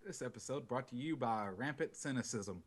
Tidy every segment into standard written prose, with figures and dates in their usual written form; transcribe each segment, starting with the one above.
This episode brought to you by Rampant Cynicism.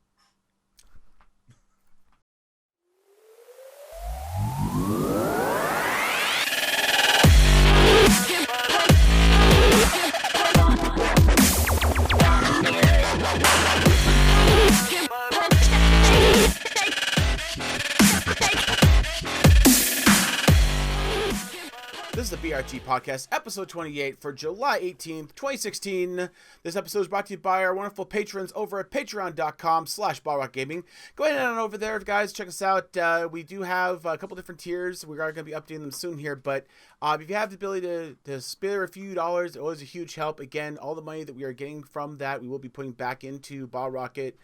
This is the BRG podcast, episode 28 for July 18th, 2016. This episode is brought to you by our wonderful patrons over at patreon.com/BallRockGaming. Go ahead and head on over there, guys. Check us out. We do have a couple different tiers. We are going to be updating them soon here, but if you have the ability to spare a few dollars, it was a huge help. Again, all the money that we are getting from that, we will be putting back into Ball Rocket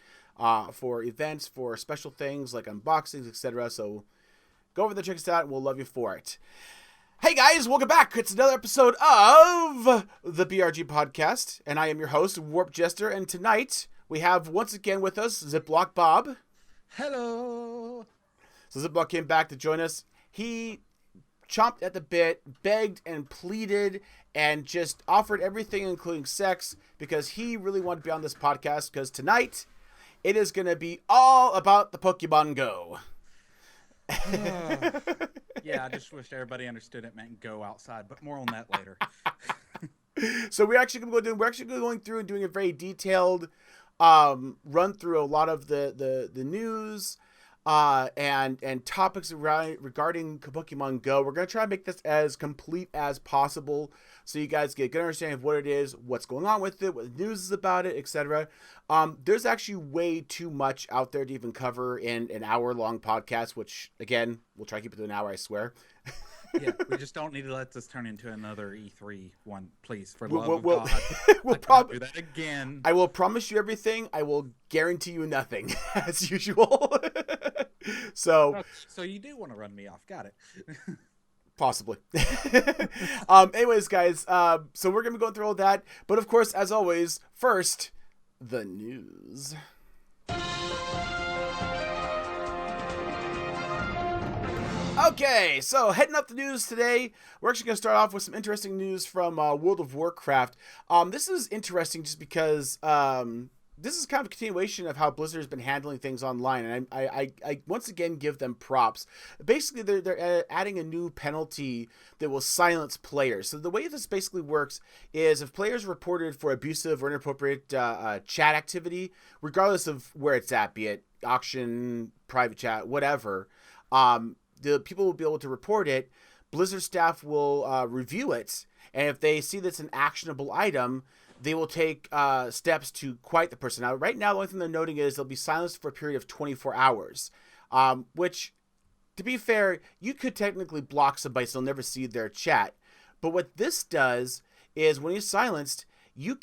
for events, for special things like unboxings, etc. So go over there, check us out, and we'll love you for it. Hey guys, welcome back. It's another episode of the BRG podcast, and I am your host, Warp Jester, and tonight we have once again with us ZiplockBob. Hello! So Ziplock came back to join us. He chomped at the bit, begged and pleaded, and just offered everything, including sex, because he really wanted to be on this podcast, because tonight it is going to be all about the Pokemon Go. Yeah, I just wish everybody understood it meant go outside, but more on that later. So we're actually going through and doing a very detailed run through a lot of the news and topics regarding Pokemon Go. We're going to try to make this as complete as possible so you guys get a good understanding of what it is, what's going on with it, what the news is about it, etc. There's actually way too much out there to even cover in an hour-long podcast, which, again, we'll try to keep it to an hour, I swear. Yeah, we just don't need to let this turn into another E3 one, please, for the love of God. We'll probably do that again. I will promise you everything. I will guarantee you nothing, as usual. So you do want to run me off. Got it. Possibly. Anyways, guys, so we're going to be going through all that. But, of course, as always, first, the news. Okay, so heading up the news today, we're actually going to start off with some interesting news from World of Warcraft. This is interesting just because this is kind of a continuation of how Blizzard has been handling things online, and I once again give them props. Basically, they're adding a new penalty that will silence players. So the way this basically works is if players are reported for abusive or inappropriate chat activity, regardless of where it's at, be it auction, private chat, whatever, the people will be able to report it. Blizzard staff will review it, and if they see that's an actionable item, they will take steps to quiet the person. Now, right now, the only thing they're noting is they'll be silenced for a period of 24 hours, which, to be fair, you could technically block somebody so they'll never see their chat. But what this does is when you're silenced, you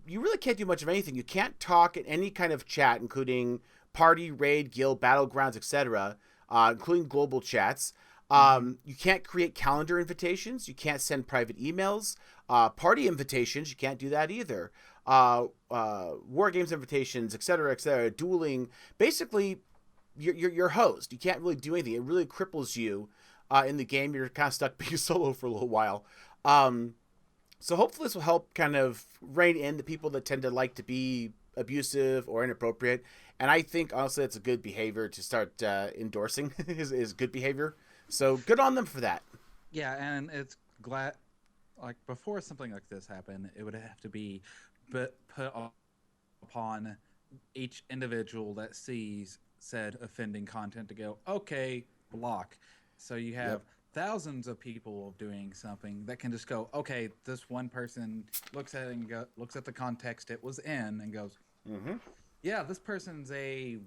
really can't do much of anything. You can't talk in any kind of chat, including party, raid, guild, battlegrounds, etc., including global chats. You can't create calendar invitations. You can't send private emails. Party invitations, you can't do that either. War games invitations, etc., dueling. Basically, you're hosed. You can't really do anything. It really cripples you in the game. You're kind of stuck being solo for a little while. So hopefully this will help kind of rein in the people that tend to like to be abusive or inappropriate. And I think, honestly, it's a good behavior to start endorsing is good behavior. So good on them for that. Yeah, and it's glad, like, before something like this happened, it would have to be put upon each individual that sees said offending content to go, okay, block. So you have thousands of people doing something that can just go, okay, this one person looks at it and looks at the context it was in and goes, yeah, this person's a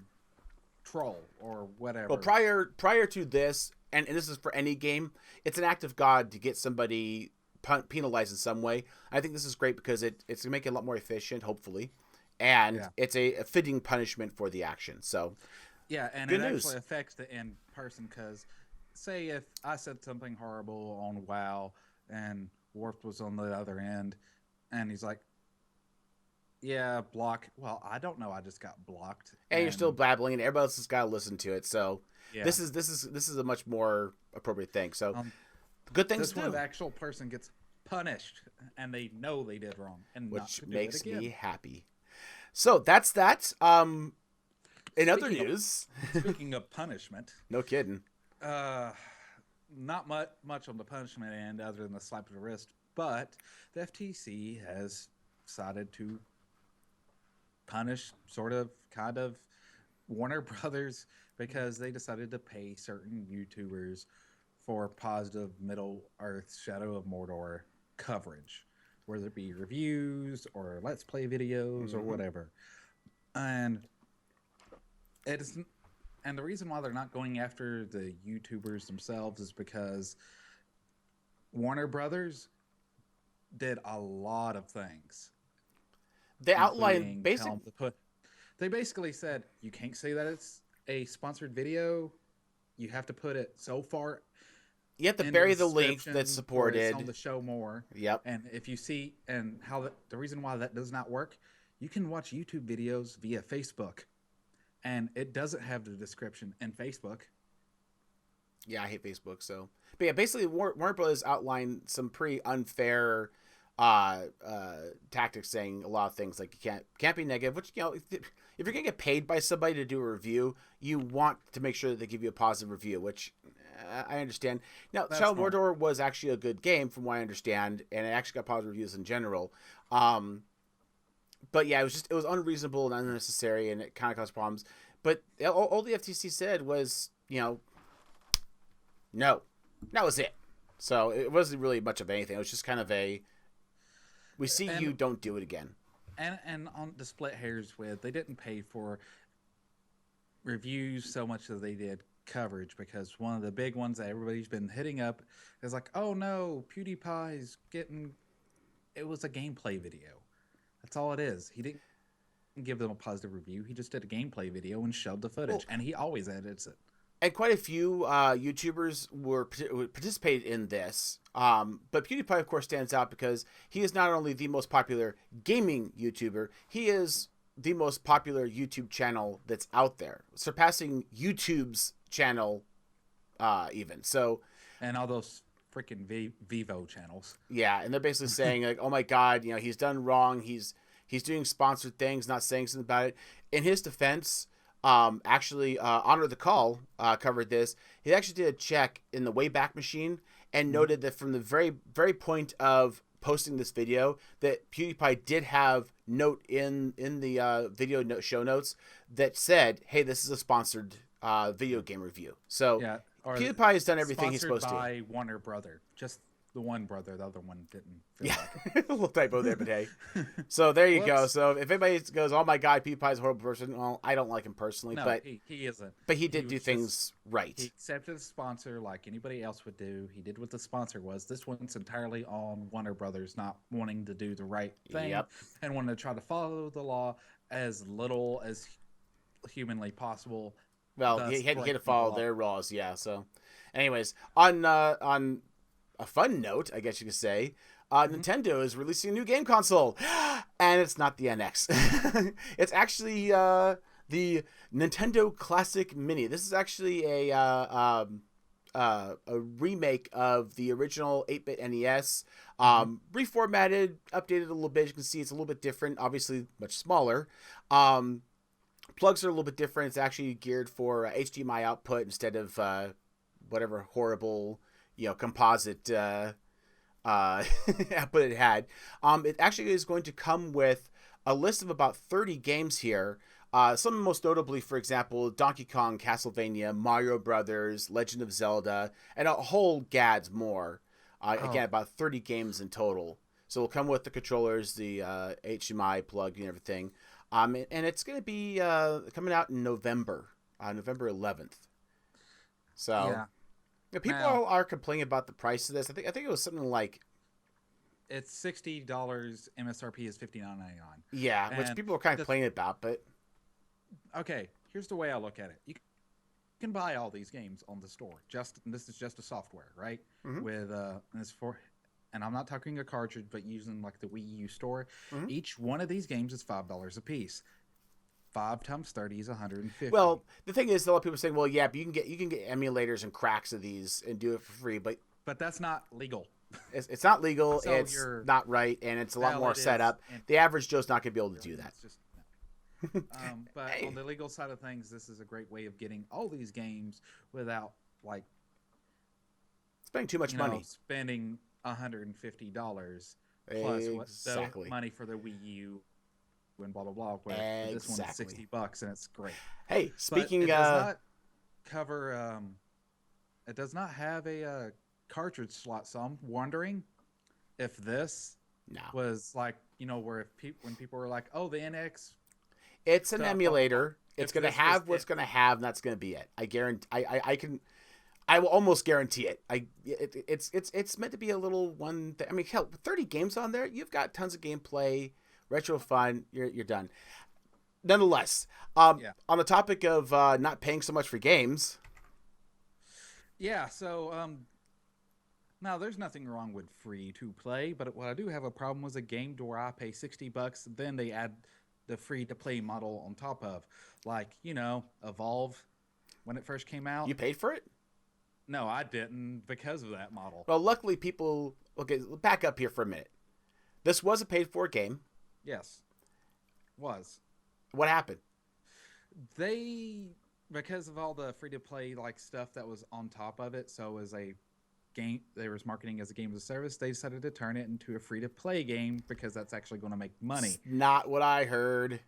troll or whatever. Well, prior to this, and this is for any game, it's an act of God to get somebody penalized in some way. I think this is great because it's going to make it a lot more efficient, hopefully, and it's a fitting punishment for the action. So, yeah, and it actually affects the end person because, say, if I said something horrible on WoW and Warp was on the other end, and he's like, yeah, block. Well, I don't know. I just got blocked. And you're still babbling, and everybody else has got to listen to it. So this is a much more appropriate thing. So good things to do. This one, the actual person gets punished, and they know they did wrong, and which makes me happy. So that's that. In other Speaking of news, speaking of punishment, no kidding. uh, not much on the punishment end other than the slap of the wrist, but the FTC has decided to punish, sort of, kind of, Warner Brothers because they decided to pay certain YouTubers for positive Middle Earth Shadow of Mordor coverage, whether it be reviews or Let's Play videos or whatever. And it's and the reason why they're not going after the YouTubers themselves is because Warner Brothers did a lot of things, They outlined including basic. they basically said you can't say that it's a sponsored video. You have to put it so far You have to in bury the the link description that's where it's supported. on the show more. Yep. And if you see and how the reason why that does not work, you can watch YouTube videos via Facebook, and it doesn't have the description in Facebook. Yeah, I hate Facebook. So, but yeah, basically, Warner Brothers outlined some pretty unfair tactics, saying a lot of things like you can't be negative. Which, you know, if you're gonna get paid by somebody to do a review, you want to make sure that they give you a positive review, which I understand. Now, Shadow of Mordor was actually a good game, from what I understand, and it actually got positive reviews in general. But yeah, it was unreasonable and unnecessary, and it kind of caused problems. But all the FTC said was, you know, no, that was it. So it wasn't really much of anything. It was just kind of a, we see you, don't do it again. And on the split hairs with, they didn't pay for reviews so much as they did coverage, because one of the big ones that everybody's been hitting up is like, oh no, PewDiePie's getting, it was a gameplay video. That's all it is. He didn't give them a positive review. He just did a gameplay video and shoved the footage, and he always edits it. And quite a few YouTubers participated in this. But PewDiePie, of course, stands out because he is not only the most popular gaming YouTuber, he is the most popular YouTube channel that's out there, surpassing YouTube's channel even. So, and all those freaking Vivo channels. Yeah, and they're basically saying like, "Oh my God, you know, he's done wrong. He's doing sponsored things, not saying something about it." In his defense, actually, Honor the Call covered this. He actually did a check in the Wayback Machine and noted that from the very point of posting this video, that PewDiePie did have note in the video show notes that said, "Hey, this is a sponsored video game review." So yeah, PewDiePie has done everything he's supposed to. Sponsored by Warner Brother. Just the one brother. The other one didn't. Yeah, like a little typo there, but hey. So there you go. So if anybody goes, "Oh my God, PewDiePie's a horrible person," well, I don't like him personally, no, but he isn't. But he did do things right. He accepted a sponsor like anybody else would do. He did what the sponsor was. This one's entirely on Warner Brothers not wanting to do the right thing and wanting to try to follow the law as little as humanly possible. Well, he had to follow their laws, yeah. So, anyways, on a fun note, I guess you could say, Nintendo is releasing a new game console, and it's not the NX. It's actually the Nintendo Classic Mini. This is actually a remake of the original 8-bit NES, reformatted, updated a little bit. You can see it's a little bit different, obviously much smaller. Plugs are a little bit different. It's actually geared for HDMI output instead of whatever horrible, composite output it had. It actually is going to come with a list of about 30 games here. Some most notably, for example, Donkey Kong, Castlevania, Mario Brothers, Legend of Zelda, and a whole gads more. Again, about 30 games in total. So it'll come with the controllers, the HDMI plug, and everything. And it's going to be coming out in November 11th. So, yeah. People are complaining about the price of this. I think it was something like, it's $60. MSRP is $59.99. Yeah, which people are kind of complaining about, but okay, here's the way I look at it. You can buy all these games on the store. This is just a software, right? Mm-hmm. With and I'm not talking a cartridge, but using like the Wii U store. Mm-hmm. Each one of these games is $5 a piece. 5 times 30 is 150. Well, the thing is, a lot of people are saying, well, yeah, but you can get emulators and cracks of these and do it for free, but that's not legal. It's not legal. So it's not right, and it's a lot more set up. The average Joe's not going to be able to do that. But on Hey, the legal side of things, this is a great way of getting all these games without like spending too much money. spending $150 plus what the Exactly. money for the Wii U and blah blah blah. Where this one is Exactly. $60 and it's great, Hey, but speaking it does not cover. It does not have a cartridge slot, so I'm wondering if this no. was like where if when people were like, oh, the NX It's an stuff, blah blah blah. emulator. It's If going to this was have what's it, going to have, and that's going to be it. I guarantee. I will almost guarantee it. It's meant to be a little one. I mean, hell, with 30 games on there, you've got tons of gameplay, retro fun. You're done. Nonetheless, yeah. on the topic of not paying so much for games, Yeah, so now there's nothing wrong with free to play, but what I do have a problem was a game where I pay $60, then they add the free to play model on top of, like Evolve when it first came out. you paid for it. No, I didn't because of that model. Well, luckily, people. Okay, back up here for a minute. This was a paid-for game. Yes, was What happened? they because of all the free to play like stuff that was on top of it. So as a game, they was marketing as a game as a service. They decided to turn it into a free to play game because that's actually going to make money. It's not what I heard.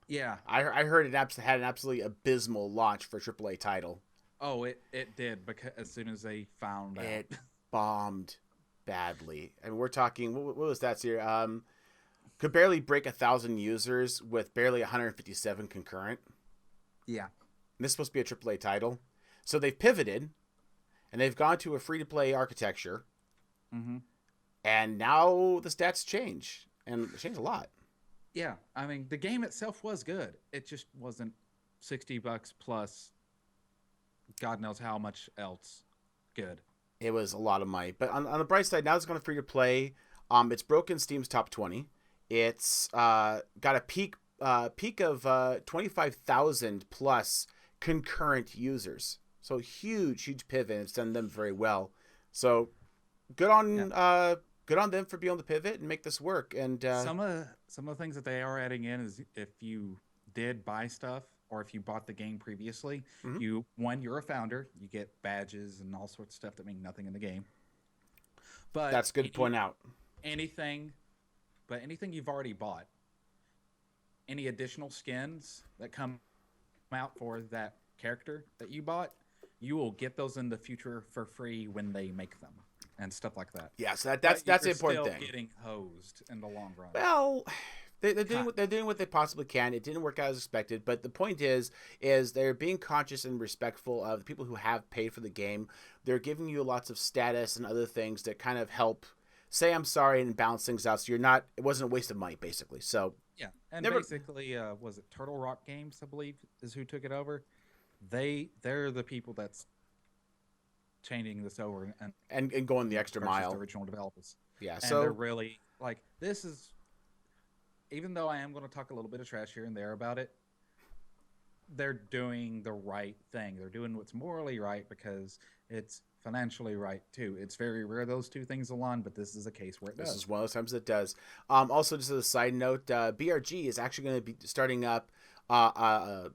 Yeah. I heard it had an absolutely abysmal launch for a AAA title. Oh, it did because as soon as they found out, It bombed badly. And we're talking, what was that here? Could barely break 1,000 users with barely 157 concurrent. yeah, And this is supposed to be a AAA title. So they've pivoted and they've gone to a free to play architecture. mm-hmm. And now the stats change. And change a lot. Yeah. I mean, the game itself was good. It just wasn't $60 plus God knows how much else good. It was a lot of money. But on the bright side, now it's going to free to play. It's broken Steam's top 20. It's got a peak of 25,000 plus concurrent users. So huge pivot. And it's done them very well. So good on them for being able to pivot and make this work. And Some of the things that they are adding in is if you did buy stuff or if you bought the game previously, Mhm. you're a founder, you get badges and all sorts of stuff that mean nothing in the game. But that's good to point out. anything you've already bought, any additional skins that come out for that character that you bought, you will get those in the future for free when they make them and stuff like that. Yeah, so But that's the you're important still thing. getting hosed in the long run. Well, they're doing what they possibly can. It didn't work out as expected, but the point is they're being conscious and respectful of the people who have paid for the game. They're giving you lots of status and other things that kind of help say I'm sorry and balance things out. So it wasn't a waste of money basically. So Yeah, and never. basically, was it Turtle Rock Games? I believe is who took it over. They're the people that's changing this over And going the extra versus mile. the original developers. Yeah. And So they're really like this is. Even though I am going to talk a little bit of trash here and there about it, they're doing the right thing. They're doing what's morally right because it's financially right too. It's very rare those two things align, but this is a case where it this does. is one of those times it does. Also, just as a side note, BRG is actually going to be starting up.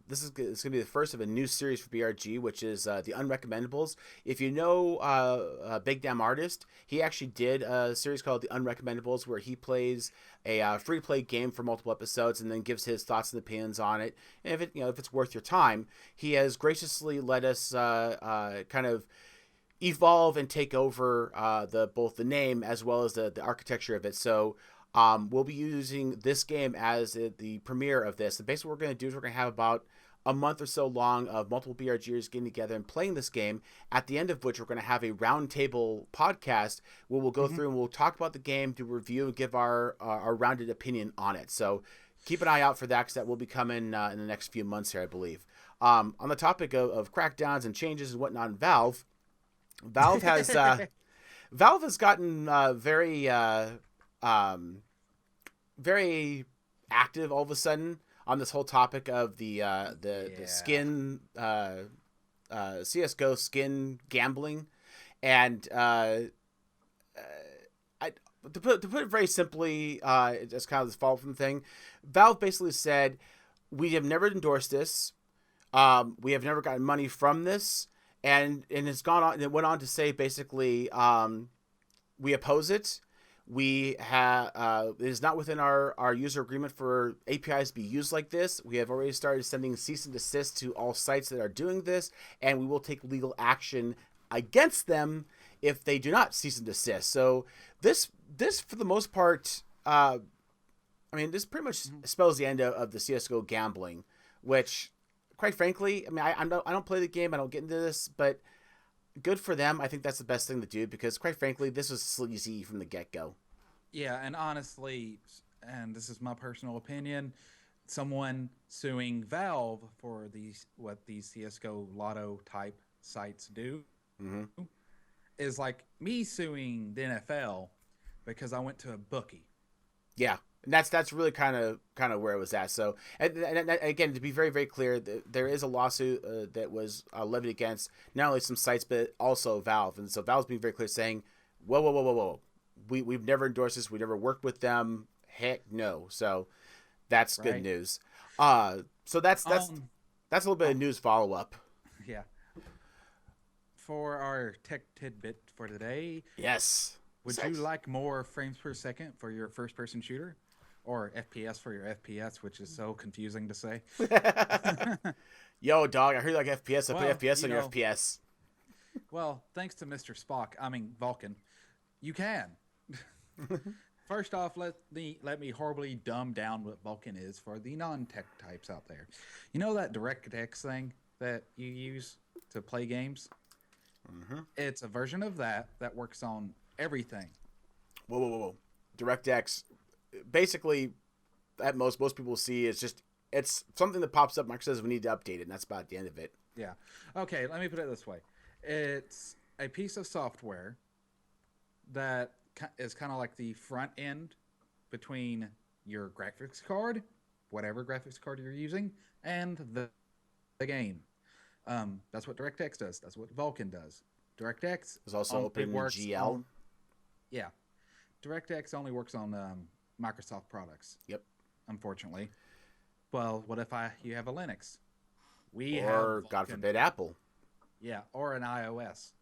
This is it's going to be the first of a new series for BRG, which is the Unrecommendables. If you know Big Damn Artist, he actually did a series called the Unrecommendables, where he plays a free-to-play game for multiple episodes and then gives his thoughts and opinions on it. And if it's worth your time, he has graciously let us kind of evolve and take over both the name as well as the architecture of it. So we'll be using this game as the premiere of this. And basically what we're going to do is we're going to have about a month or so long of multiple BRGers getting together and playing this game, at the end of which we're going to have a roundtable podcast where we'll go through and we'll talk about the game, do a review, and give our rounded opinion on it. So keep an eye out for that because that will be coming in the next few months here, I believe. On the topic of crackdowns and changes and whatnot in Valve has gotten very active all of a sudden on this whole topic of the skin CS:GO skin gambling, and to put it very simply, it's kind of this follow from the thing. Valve basically said, we have never endorsed this. We have never gotten money from this, and it's gone on. It went on to say basically, we oppose it. We have it is not within our user agreement for APIs to be used like this. We have already started sending cease and desist to all sites that are doing this, and we will take legal action against them if they do not cease and desist. So this for the most part, I mean, this pretty much spells the end of the CS:GO gambling, which, quite frankly, I mean, I don't play the game, I don't get into this, but good for them. I think that's the best thing to do because, quite frankly, this was sleazy from the get-go. Yeah, and honestly, and this is my personal opinion, someone suing Valve for what these CS:GO Lotto type sites do is like me suing the NFL because I went to a bookie. Yeah, and that's really kind of where it was at. So, and again, to be very, very clear, there is a lawsuit that was levied against not only some sites but also Valve, and so Valve's being very clear, saying, whoa, we've never endorsed this, we never worked with them, heck no. So that's good news. So that's a little bit of news follow up. Yeah. For our tech tidbit for today, yes. Would you like more frames per second for your first-person shooter? Or FPS for your FPS, which is so confusing to say. Yo, dog, I heard you like FPS. I put FPS on your FPS. Well, thanks to Mr. Spock, Vulcan, you can. First off, let me horribly dumb down what Vulcan is for the non-tech types out there. You know that DirectX thing that you use to play games? It's a version of that works on everything. Whoa. DirectX, basically, at most people see it's something that pops up. Microsoft says we need to update it, and that's about the end of it. Yeah. Okay, let me put it this way. It's a piece of software that is kind of like the front end between your graphics card, whatever graphics card you're using, and the game. That's what DirectX does. That's what Vulkan does. DirectX is also OpenGL. Yeah. DirectX only works on Microsoft products. Yep. Unfortunately. Well, what if you have a Linux? Or, God forbid, Apple. Yeah, or an iOS.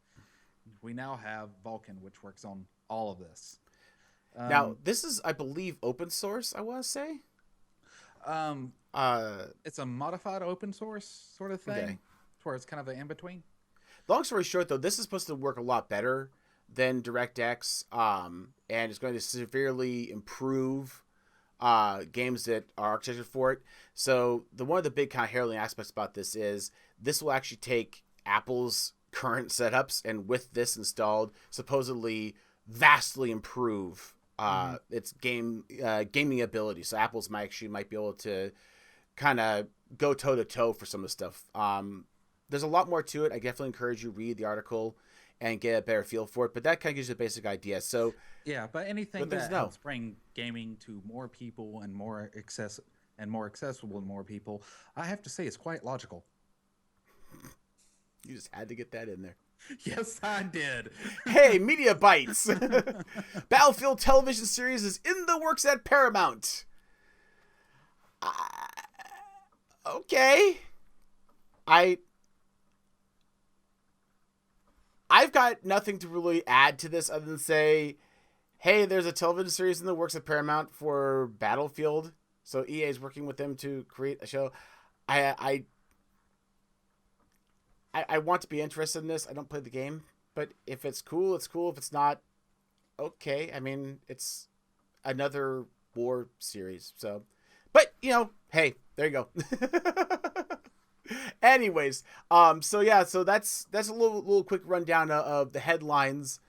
We now have Vulkan, which works on all of this. Now, this is, I believe, open source, I want to say. It's a modified open source sort of thing. Okay. Where it's kind of an in-between. Long story short, though, this is supposed to work a lot better than DirectX, and it's going to severely improve games that are architected for it. So one of the big kind of heralding aspects about this is this will actually take Apple's current setups and with this installed, supposedly vastly improve its gaming ability. So Apple's might be able to kind of go toe to toe for some of the stuff. There's a lot more to it. I definitely encourage you to read the article and get a better feel for it. But that kind of gives you a basic idea. So yeah, but anything that helps bring gaming to more people and more accessible to more people, I have to say, it's quite logical. You just had to get that in there. Yes, I did. Hey, Media Bites. Battlefield television series is in the works at Paramount. Okay. I've got nothing to really add to this other than say, hey, there's a television series in the works at Paramount for Battlefield. So EA is working with them to create a show. I want to be interested in this. I don't play the game, but if it's cool, it's cool. If it's not, okay. I mean, it's another war series. So, but hey, there you go. Anyways, so that's a little quick rundown of the headlines.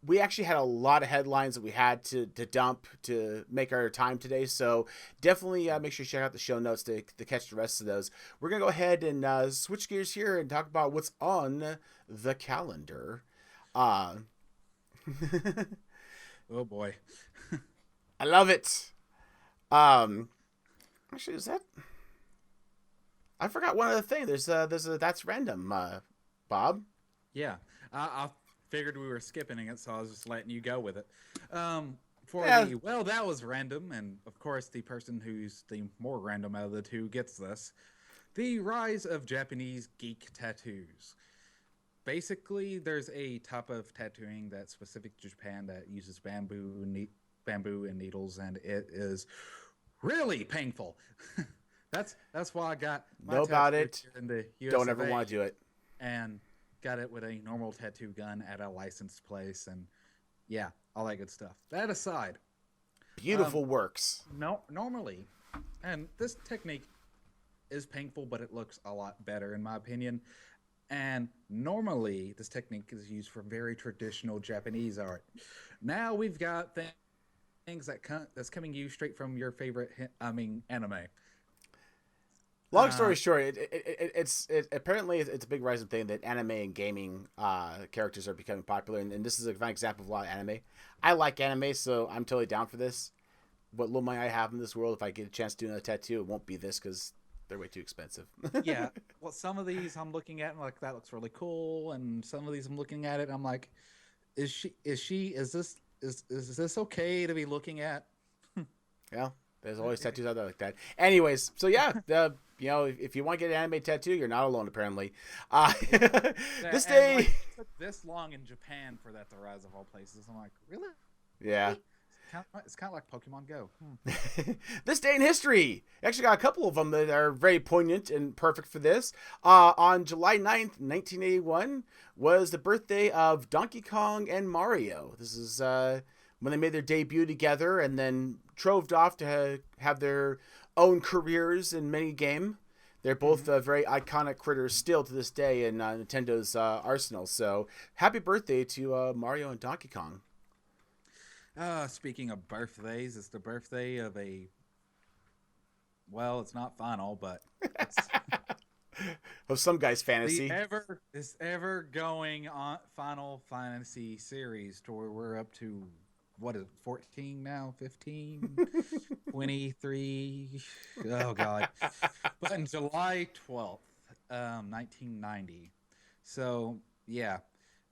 We actually had a lot of headlines that we had to dump to make our time today. So definitely make sure you check out the show notes to catch the rest of those. We're going to go ahead and switch gears here and talk about what's on the calendar. Oh, boy. I love it. Actually, is that... I forgot one other thing. There's a That's Random, Bob. Yeah. I figured we were skipping it, so I was just letting you go with it. For Yeah. the well, that was random, and of course, the person who's the more random out of the two gets this. The rise of Japanese geek tattoos. Basically, there's a type of tattooing that's specific to Japan that uses bamboo and needles, and it is really painful. That's why I got my Know about tattoo it. here in the US Don't of ever A, want to do it. and got it with a normal tattoo gun at a licensed place, and yeah, all that good stuff. That aside, Beautiful works. no, normally, and this technique is painful, but it looks a lot better in my opinion. And normally, this technique is used for very traditional Japanese art. Now we've got things that's coming you straight from your favorite, anime. Long Uh, story short, it's apparently it's a big rising thing that anime and gaming characters are becoming popular, and this is a fine example of a lot of anime. I like anime, so I'm totally down for this. What little money I have in this world, if I get a chance to do another tattoo, it won't be this because they're way too expensive. yeah, well, some of these I'm looking at and like that looks really cool, and some of these I'm looking at it and I'm like, is this okay to be looking at? Yeah, there's always tattoos out there like that. Anyways, so yeah, if you want to get an anime tattoo, you're not alone apparently. This And like, day, it took this long in Japan for that to rise of all places. I'm like, really? yeah. It's kind of like Pokemon Go. This day in history. Actually got a couple of them that are very poignant and perfect for this. On July 9th, 1981 was the birthday of Donkey Kong and Mario. This is when they made their debut together and then troved off to have their own careers in many game. They're both very iconic critters still to this day in Nintendo's arsenal. So happy birthday to Mario and Donkey Kong. Speaking of birthdays, it's the birthday of well, it's not final, but it's Of some guy's fantasy. this ever going on Final Fantasy series to where we're up to what is it, 14 now, 15, 23. Oh god. But on July 12th, 1990. So, yeah,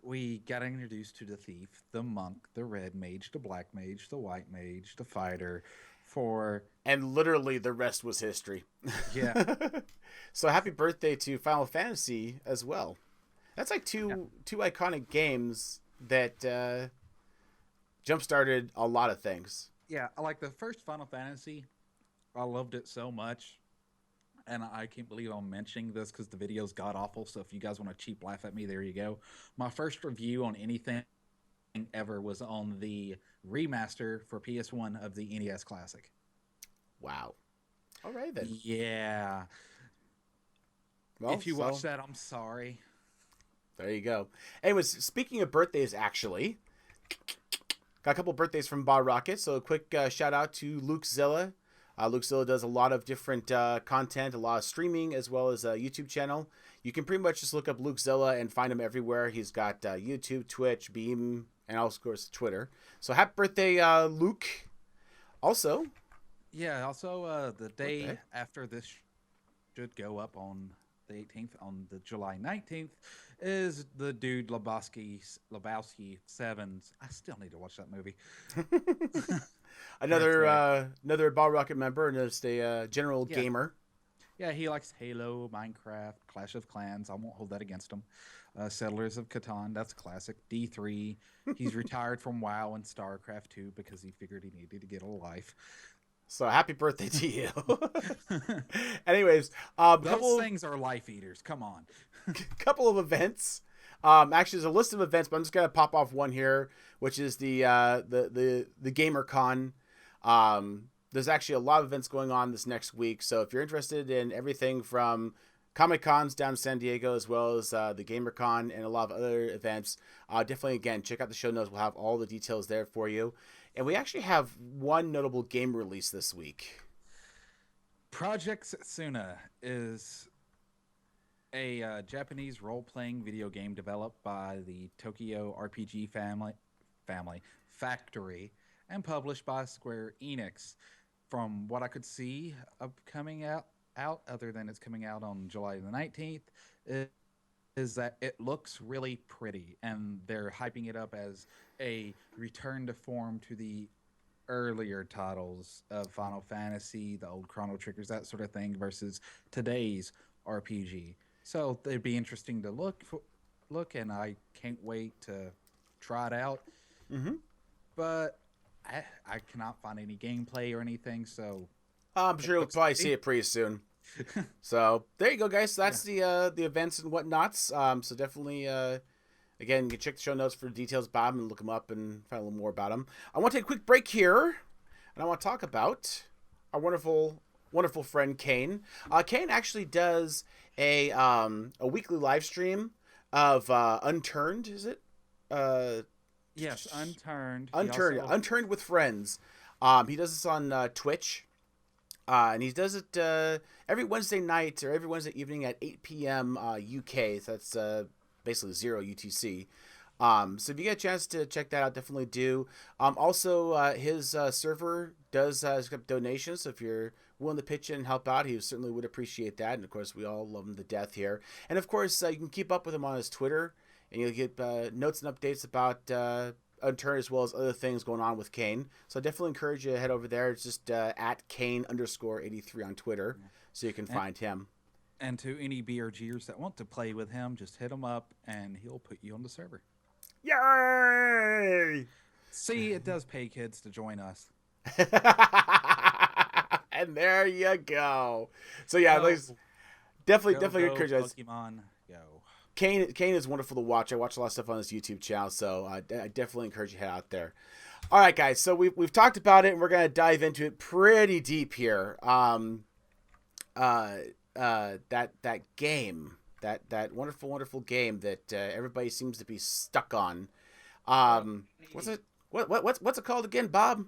we got introduced to the thief, the monk, the red mage, the black mage, the white mage, the fighter for And literally the rest was history. yeah. So happy birthday to Final Fantasy as well. That's like two iconic games that jump started a lot of things. Yeah, like the first Final Fantasy, I loved it so much. And I can't believe I'm mentioning this because the video's god awful. So if you guys want to cheap laugh at me, there you go. My first review on anything ever was on the remaster for PS1 of the NES Classic. Wow. All right then. Yeah. Well, if you watch that, I'm sorry. There you go. Anyways, speaking of birthdays, actually, got a couple birthdays from Bar Rocket. So a quick shout out to Luke Zilla. Luke Zilla does a lot of different content, a lot of streaming, as well as a YouTube channel. You can pretty much just look up Luke Zilla and find him everywhere. He's got YouTube, Twitch, Beam, and of course Twitter. So happy birthday, Luke. Also, yeah. Also, the day after this should go up on the 18th, on the July 19th, is the dude Lebowski 7's. I still need to watch that movie. another Ball Rocket member and just a general gamer. Yeah, he likes Halo, Minecraft, Clash of Clans. I won't hold that against him. Settlers of Catan, that's classic. D3. He's retired from WoW and StarCraft 2 because he figured he needed to get a life. So happy birthday to you. Anyways, those things are life eaters. Come on. Couple of events. Actually, there's a list of events, but I'm just gonna pop off one here, which is the GamerCon. There's actually a lot of events going on this next week, so if you're interested in everything from Comic Cons down in San Diego, as well as the GamerCon and a lot of other events, definitely again check out the show notes. We'll have all the details there for you. And we actually have one notable game release this week. Project Setsuna is a Japanese role-playing video game developed by the Tokyo RPG Factory and published by Square Enix. From what I could see of coming out, other than it's coming out on July the 19th, is that it looks really pretty, and they're hyping it up as a return to form to the earlier titles of Final Fantasy, the old Chrono Triggers, that sort of thing, versus today's RPG. So it'd be interesting to look, and I can't wait to try it out. Mm-hmm. But I cannot find any gameplay or anything, so I'm sure you'll probably see it pretty soon. So there you go, guys. So that's the events and whatnots. So definitely, again, you can check the show notes for details about them and look them up and find a little more about them. I want to take a quick break here, and I want to talk about our wonderful friend Kane. Kane actually does a weekly live stream of Unturned. Is it? Yes, Unturned. Unturned with friends. He does this on Twitch. And he does it every Wednesday night or every Wednesday evening at 8 p.m. UK. So that's basically 0 UTC. So if you get a chance to check that out, definitely do. Also, his server does accept donations. So if you're willing to pitch in and help out, he certainly would appreciate that. And, of course, we all love him to death here. And, of course, you can keep up with him on his Twitter. And you'll get notes and updates about Unturned as well as other things going on with Kane. So I definitely encourage you to head over there. It's just at Kane_83 on Twitter, so you can find him. And to any BRGers that want to play with him, just hit him up and he'll put you on the server. Yay! See, it does pay kids to join us. And there you go. So yeah, definitely encourage us. Pokemon Go. Kane is wonderful to watch. I watch a lot of stuff on his YouTube channel, so I definitely encourage you to head out there. All right, guys. So we've talked about it, and we're gonna dive into it pretty deep here. That game, that wonderful game that everybody seems to be stuck on. What's it? What's it called again, Bob?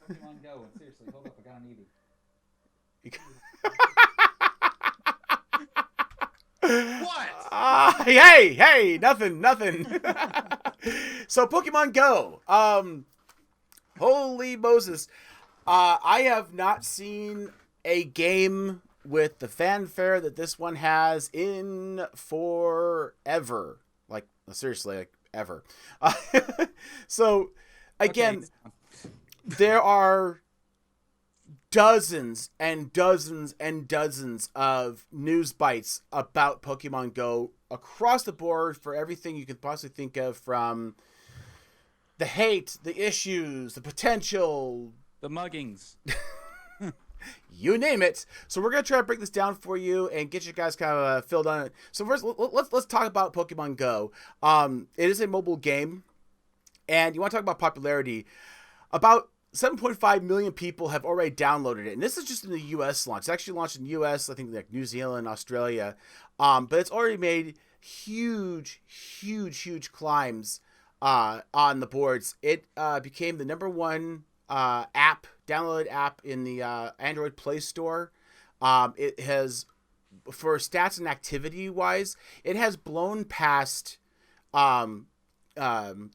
Pokemon Go. Seriously, hold up, I got an Eevee. What? Hey, nothing. So Pokemon Go. Holy Moses. I have not seen a game with the fanfare that this one has in forever. Like, seriously, like, ever. So, again, there are dozens and dozens and dozens of news bites about Pokemon Go across the board for everything you can possibly think of, from the hate, the issues, the potential, the muggings, you name it. So we're gonna try to break this down for you and get you guys kind of filled on it. So first, let's talk about Pokemon Go. It is a mobile game, and you want to talk about popularity. About 7.5 million people have already downloaded it, and this is just in the U.S. launch. It's actually launched in the U.S., I think, like New Zealand, Australia, but it's already made huge climbs on the boards. It became the #1 downloaded app in the Android Play Store. It has, for stats and activity wise, it has blown past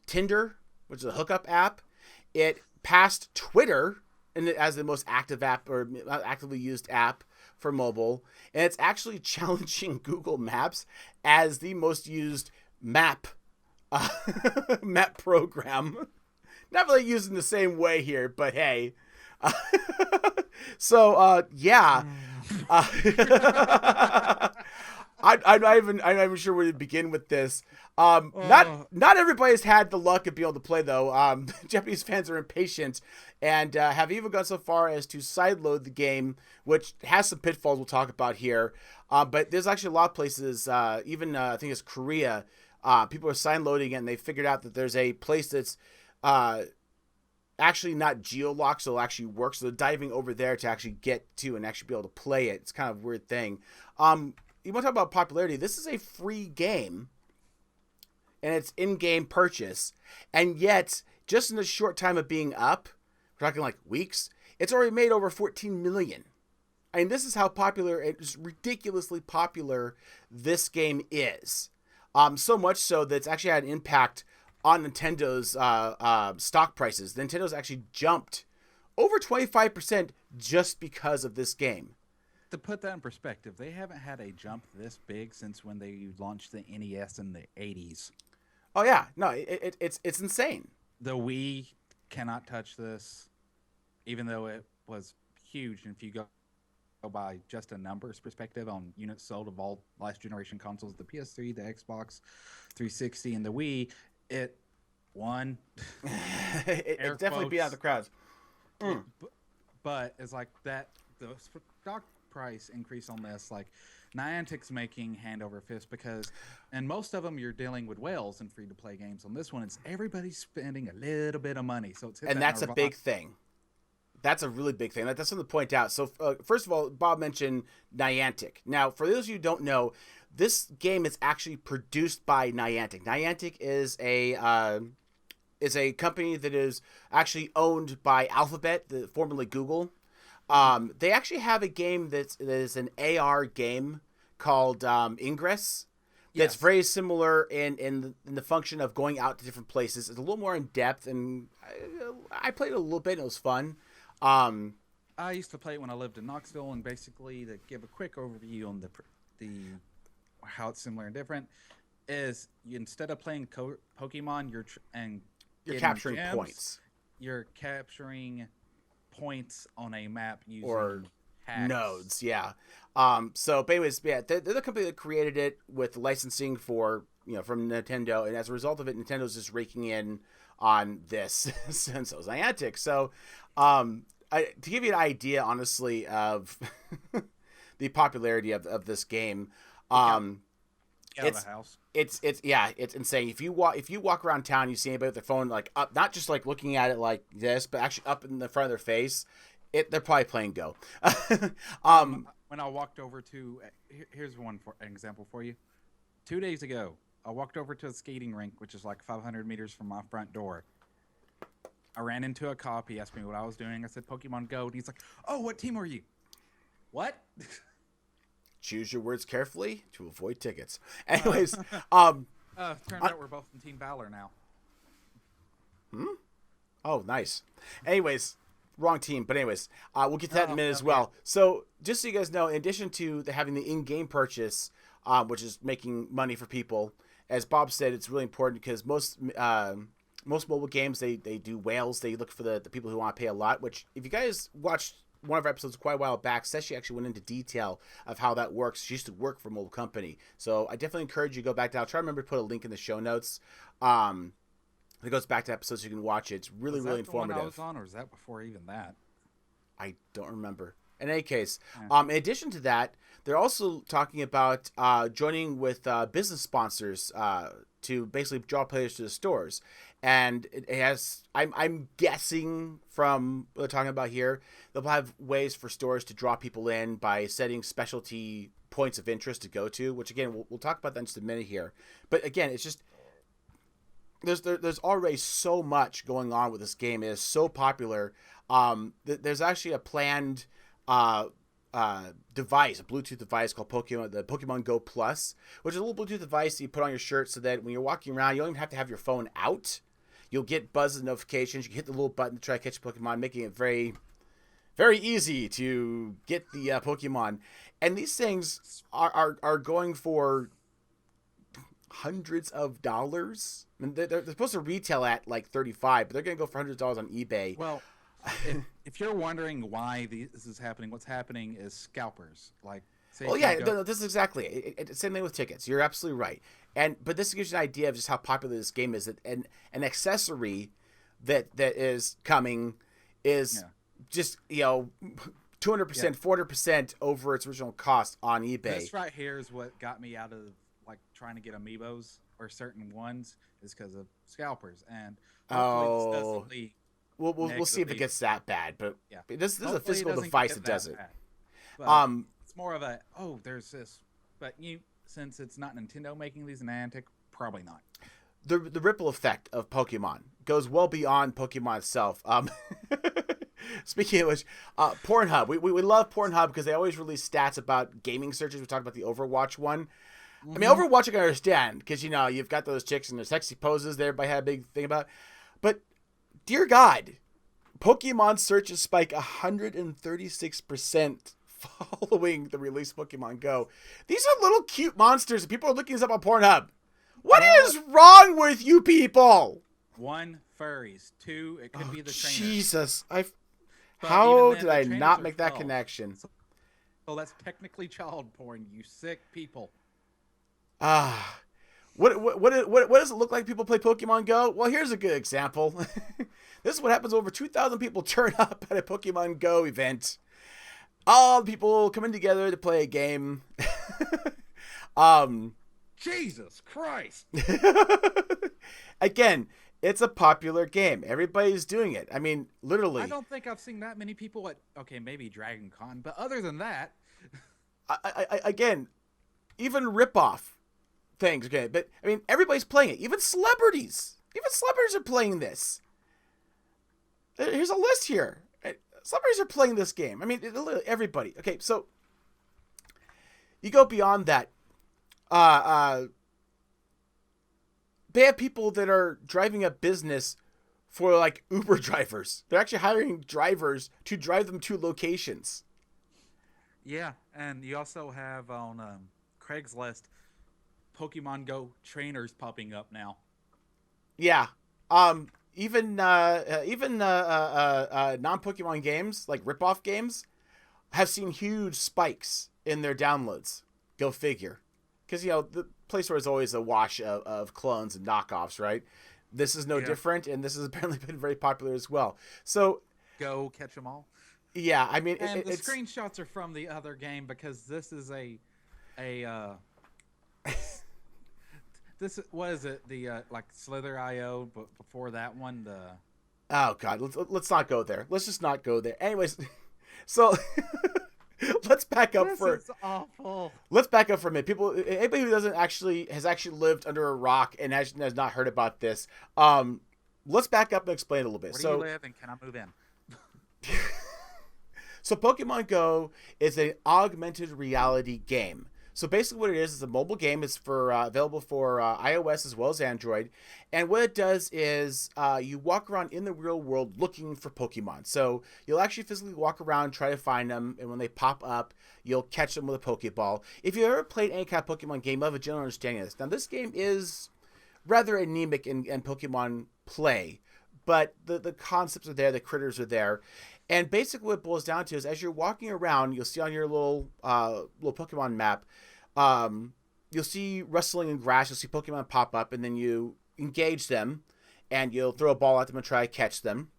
Tinder, which is a hookup app. It passed Twitter as the most active app, or actively used app for mobile, and it's actually challenging Google Maps as the most used map program. Not really used in the same way here, but hey. So yeah. I'm not even sure where to begin with this. Not everybody's had the luck of being able to play, though. Japanese fans are impatient and have even gone so far as to sideload the game, which has some pitfalls we'll talk about here. But there's actually a lot of places, even I think it's Korea, people are sideloading it, and they figured out that there's a place that's actually not geo-locked, so it'll actually work. So they're diving over there to actually get to and actually be able to play it. It's kind of a weird thing. You want to talk about popularity? This is a free game, and it's in-game purchase, and yet just in the short time of being up, we're talking like weeks, it's already made over 14 million. I mean, this is how popular, it's ridiculously popular this game is. So much so that it's actually had an impact on Nintendo's stock prices. Nintendo's actually jumped over 25% just because of this game. to put that in perspective, they haven't had a jump this big since when they launched the NES in the 80s. Oh yeah, no, it's insane. The Wii cannot touch this, even though it was huge. And if you go by just a numbers perspective on units sold of all last generation consoles, the PS3, the Xbox 360, and the Wii, it won. it definitely beat out the crowds. But it's like that, the stock price increase on this, like Niantic's making hand over fist because, and most of them you're dealing with whales in free to play games. On this one, it's everybody's spending a little bit of money, so it's and that's a big thing. That's a really big thing. That's something to point out. So first of all, Bob mentioned Niantic. Now, for those of you who don't know, this game is actually produced by Niantic. Niantic is a company that is actually owned by Alphabet, formerly Google. They actually have a game that is an AR game called Ingress. That's very similar in the function of going out to different places. It's a little more in depth, and I played it a little bit, and it was fun. I used to play it when I lived in Knoxville, and basically to give a quick overview on the how it's similar and different is instead of playing Pokemon, you're capturing gems, points. You're capturing points on a map using hacks. Nodes. Yeah. So, but anyways, yeah, they're the company that created it with licensing from Nintendo, and as a result of it, Nintendo's just raking in on this, and so is Niantic. So, to give you an idea, honestly, of the popularity of this game, it's insane. If you walk around town, you see anybody with their phone like up, not just like looking at it like this, but actually up in the front of their face, they're probably playing Go. When I walked over to, here's an example for you. 2 days ago, I walked over to a skating rink, which is like 500 meters from my front door. I ran into a cop. He asked me what I was doing. I said, Pokemon Go. And he's like, oh, what team are you? What? Choose your words carefully to avoid tickets. Anyways, turns out we're both in Team Valor now. Oh, nice. Anyways, wrong team. But anyways, we'll get to that in a minute as well. So just so you guys know, in addition to having the in-game purchase, which is making money for people, as Bob said, it's really important because most mobile games, they do whales. They look for the people who want to pay a lot, which if you guys watched one of our episodes quite a while back, Seshi actually went into detail of how that works. She used to work for a mobile company. So I definitely encourage you to go back to that. I'll try to remember to put a link in the show notes. It goes back to episodes so you can watch it. It's really, really informative. Was that the one I was on, or was that before even that? I don't remember. In any case, in addition to that, they're also talking about joining with business sponsors to basically draw players to the stores. And it has, I'm guessing from what they're talking about here, they'll have ways for stores to draw people in by setting specialty points of interest to go to, which again, we'll talk about that in just a minute here. But again, it's just, there's already so much going on with this game. It is so popular. There's actually a planned device, a Bluetooth device called the Pokemon Go Plus, which is a little Bluetooth device that you put on your shirt so that when you're walking around, you don't even have to have your phone out. You'll get buzz notifications. You can hit the little button to try to catch a Pokemon, making it very, very easy to get the Pokemon. And these things are going for hundreds of dollars. I mean, they're supposed to retail at like $35, but they're going to go for $100 on eBay. Well, if you're wondering why this is happening, what's happening is scalpers. Like, this is exactly it. Same thing with tickets. You're absolutely right. But this gives you an idea of just how popular this game is. And an accessory that is coming is just 200%, 400% over its original cost on eBay. This right here is what got me out of like trying to get amiibos or certain ones is because of scalpers. And hopefully this doesn't lead. We'll see if it gets that bad, but this is a physical device that does it. It's more of there's this, but since it's not Nintendo making these, Niantic probably not. The ripple effect of Pokemon goes well beyond Pokemon itself. Speaking of which, Pornhub, we love Pornhub because they always release stats about gaming searches. We talked about the Overwatch one. Mm-hmm. I mean, Overwatch I can understand because you've got those chicks and their sexy poses that everybody had a big thing about, but dear God, Pokemon searches spike 136% following the release of Pokemon Go. These are little cute monsters, and people are looking this up on Pornhub. What is wrong with you people? 1, furries. 2, it could be the trainers. Jesus, But how even then, did the I trainers not are make that 12. connection? So that's technically child porn, you sick people. What does it look like people play Pokemon Go? Well, here's a good example. This is what happens when over 2,000 people turn up at a Pokemon Go event. All the people coming together to play a game. Jesus Christ! Again, it's a popular game. Everybody's doing it. I mean, literally. I don't think I've seen that many people at, okay, maybe Dragon Con, but other than that... Again, even rip-off things, okay? But, I mean, everybody's playing it. Even celebrities. Even celebrities are playing this. Here's a list here. Celebrities are playing this game. I mean, everybody. Okay, so you go beyond that. They have people that are driving a business for, like, Uber drivers. They're actually hiring drivers to drive them to locations. Yeah, and you also have on Craigslist Pokemon Go trainers popping up now. Yeah. Even non-Pokemon games, like rip-off games, have seen huge spikes in their downloads. Go figure. Because, the Play Store is always a wash of clones and knockoffs, right? This is no different, and this has apparently been very popular as well. So, go catch them all. Yeah, I mean... And the screenshots are from the other game, because this is what is it? The like Slither.io, but before that one, Oh God, let's not go there. Let's just not go there. Anyways, so let's back up this is awful. Let's back up for a minute. People, anybody who has actually lived under a rock and has not heard about this, let's back up and explain a little bit. Where do you live, and can I move in? So Pokemon Go is an augmented reality game. So basically what it is a mobile game. It's available for iOS as well as Android. And what it does is you walk around in the real world looking for Pokemon. So you'll actually physically walk around, try to find them. And when they pop up, you'll catch them with a Pokeball. If you've ever played any kind of Pokemon game, you'll have a general understanding of this. Now this game is rather anemic in Pokemon play. But the concepts are there, the critters are there. And basically what it boils down to is as you're walking around, you'll see on your little Pokemon map, you'll see rustling in grass, you'll see Pokemon pop up, and then you engage them, and you'll throw a ball at them and try to catch them.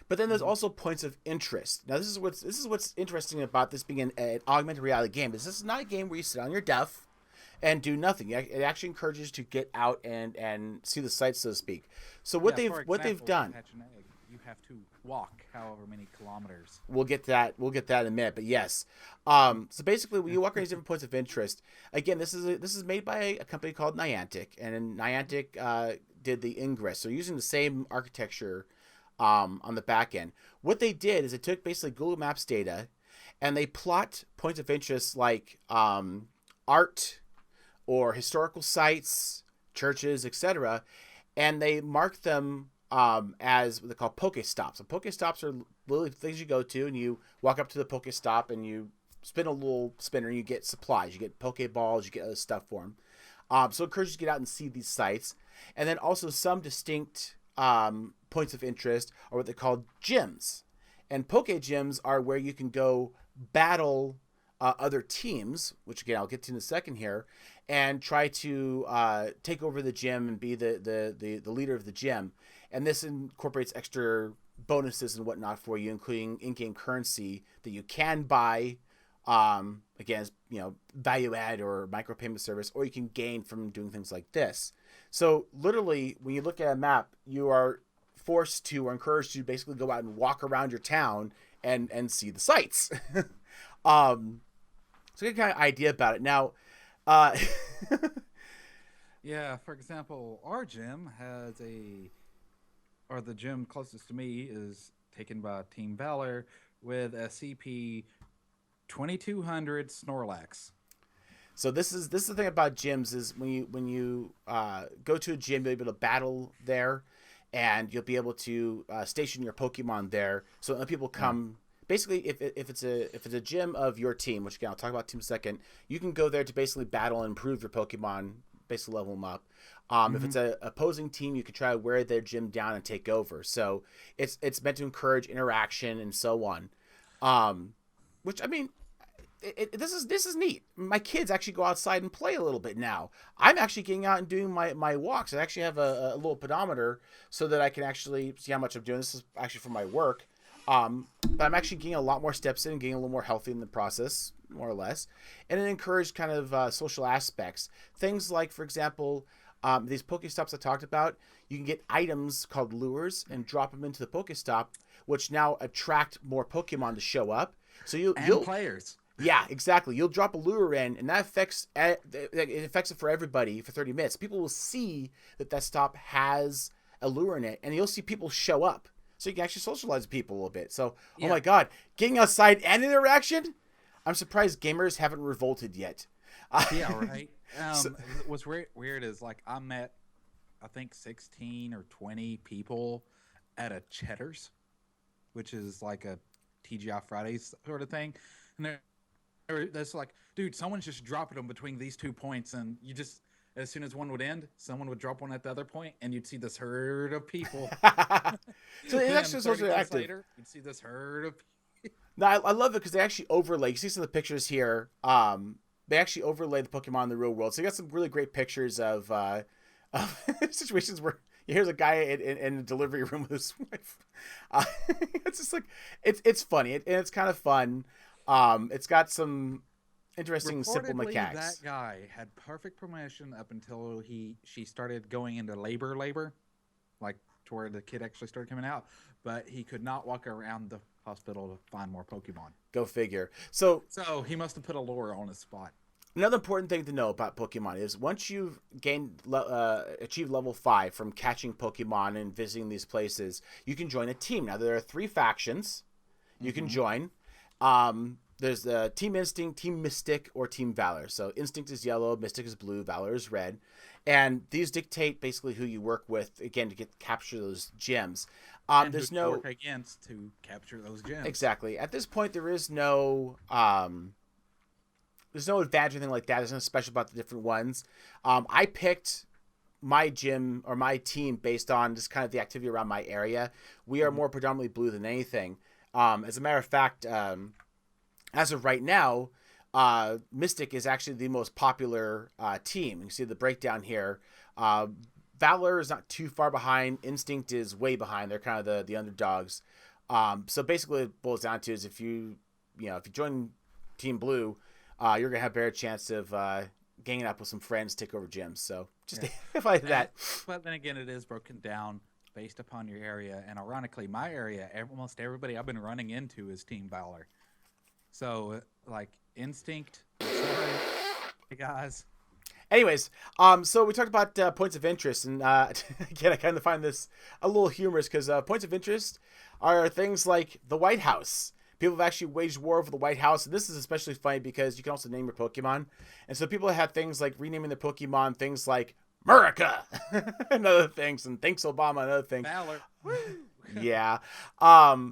But then there's also points of interest. Now this is what's interesting about this being an augmented reality game. This is not a game where you sit on your duff and do nothing. It actually encourages you to get out and see the sights, so to speak. So what they've done. You have to walk however many kilometers. We'll get that in a minute, but yes. So basically, when you walk around these different points of interest, again, this is made by a company called Niantic, and Niantic did the Ingress. So using the same architecture on the back end. What they did is they took basically Google Maps data, and they plot points of interest like art or historical sites, churches, etc., and they mark them as what they call Pokestops. So Pokestops are literally things you go to, and you walk up to the Pokestop, and you spin a little spinner, and you get supplies. You get Pokeballs, you get other stuff for them. So it encourages you to get out and see these sites. And then also some distinct points of interest are what they call gyms. And Poke Gyms are where you can go battle other teams, which again I'll get to in a second here, and try to take over the gym and be the leader of the gym. And this incorporates extra bonuses and whatnot for you, including in-game currency that you can buy, again, value add or micropayment service, or you can gain from doing things like this. So literally, when you look at a map, you are forced to or encouraged to basically go out and walk around your town and see the sights. So get kind of idea about it. Now, yeah, for example, our gym has the gym closest to me is taken by Team Valor with a CP 2200 Snorlax. So this is the thing about gyms is when you go to a gym, you'll be able to battle there, and you'll be able to station your Pokemon there. So when people come, basically if it's a gym of your team, which again I'll talk about team in a second, you can go there to basically battle and improve your Pokemon, basically level them up. If it's a opposing team, you can try to wear their gym down and take over. So it's meant to encourage interaction and so on. Which I mean, this is neat. My kids actually go outside and play a little bit now. I'm actually getting out and doing my walks. I actually have a little pedometer so that I can actually see how much I'm doing. This is actually for my work. But I'm actually getting a lot more steps in and getting a little more healthy in the process, more or less. And it encouraged kind of social aspects. Things like, for example, these Pokestops I talked about, you can get items called lures and drop them into the Pokestop, which now attract more Pokemon to show up. So you'll players. Yeah, exactly. You'll drop a lure in, and that affects it for everybody for 30 minutes. People will see that stop has a lure in it, and you'll see people show up. So you can actually socialize with people a little bit. So, yeah. Oh my God, getting outside and interaction? I'm surprised gamers haven't revolted yet. Yeah, right. What's weird is, like, I met, I think, 16 or 20 people at a Cheddar's, which is like a TGI Fridays sort of thing. And that's like, dude, someone's just dropping them between these 2 points, and you just, as soon as one would end, someone would drop one at the other point, and you'd see this herd of people. So it's actually socially active. Later, you'd see this herd of people. No, I love it because they actually overlay. You see some of the pictures here. They actually overlay the Pokemon in the real world. So you got some really great pictures of situations where here's a guy in a delivery room with his wife. It's just like it's funny and it's kind of fun. It's got some interesting simple mechanics. That guy had perfect promotion up until she started going into labor, like to where the kid actually started coming out. But he could not walk around the hospital to find more Pokemon. Go figure. So he must have put a lure on his spot. Another important thing to know about Pokemon is once you've achieved level 5 from catching Pokemon and visiting these places, you can join a team. Now, there are 3 factions you can join. There's Team Instinct, Team Mystic, or Team Valor. So Instinct is yellow, Mystic is blue, Valor is red. And these dictate basically who you work with, again, to capture those gems. And there's no work against to capture those gems. Exactly. At this point, there is no there's no advantage or anything like that. There's nothing special about the different ones. I picked my gym or my team based on just kind of the activity around my area. We are more predominantly blue than anything. As a matter of fact, as of right now, Mystic is actually the most popular team. You can see the breakdown here. Valor is not too far behind. Instinct is way behind. They're kind of the underdogs. So basically, what it boils down to is if you join Team Blue, you're gonna have a better chance of ganging up with some friends, take over gyms. So just like that. But then again, it is broken down based upon your area, and ironically, my area, almost everybody I've been running into is Team Valor. So like Instinct, sorry, hey guys. Anyways, so we talked about points of interest, and again, I kind of find this a little humorous because points of interest are things like the White House. People have actually waged war over the White House, and this is especially funny because you can also name your Pokemon. And so people have things like renaming their Pokemon, things like America, and other things, and thanks Obama and other things. Valor. Yeah.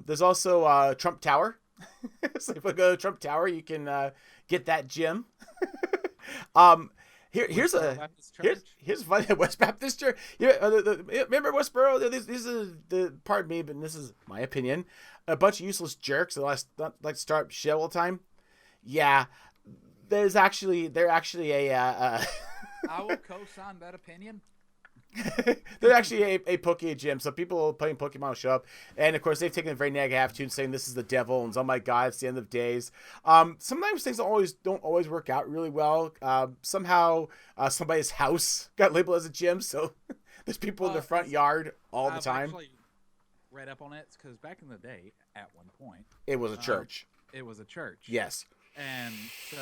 There's also Trump Tower. So if we go to Trump Tower, you can get that gym. Here's funny. West Baptist Church. Remember Westboro? These are pardon me, but this is my opinion. A bunch of useless jerks that like to start shit all the time. Yeah, they're actually a. I will co-sign that opinion. They're actually a Poke Gym, so people playing Pokemon will show up, and of course they've taken a very negative attitude, saying this is the devil and oh my god, it's the end of days. Sometimes things don't always work out really well. Somehow somebody's house got labeled as a gym, so there's people in the front yard all the time. I've actually read up on it because back in the day, at one point, it was a church. It was a church. Yes, and so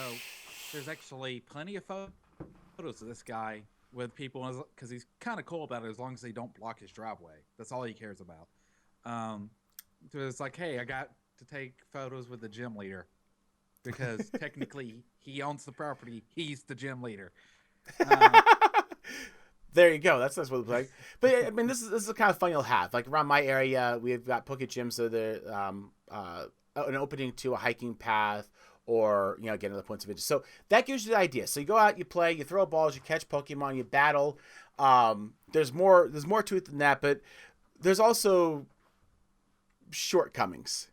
there's actually plenty of photos of this guy with people, because he's kind of cool about it as long as they don't block his driveway. That's all he cares about. So it's like, hey, I got to take photos with the gym leader because technically he owns the property. He's the gym leader. There you go. That's what it looks like. But I mean, this is the kind of fun you'll have. Like around my area, we've got Poke Gyms. So an opening to a hiking path, or get another points of interest. So that gives you the idea. So you go out, you play, you throw balls, you catch Pokemon, you battle. There's more to it than that, but there's also shortcomings.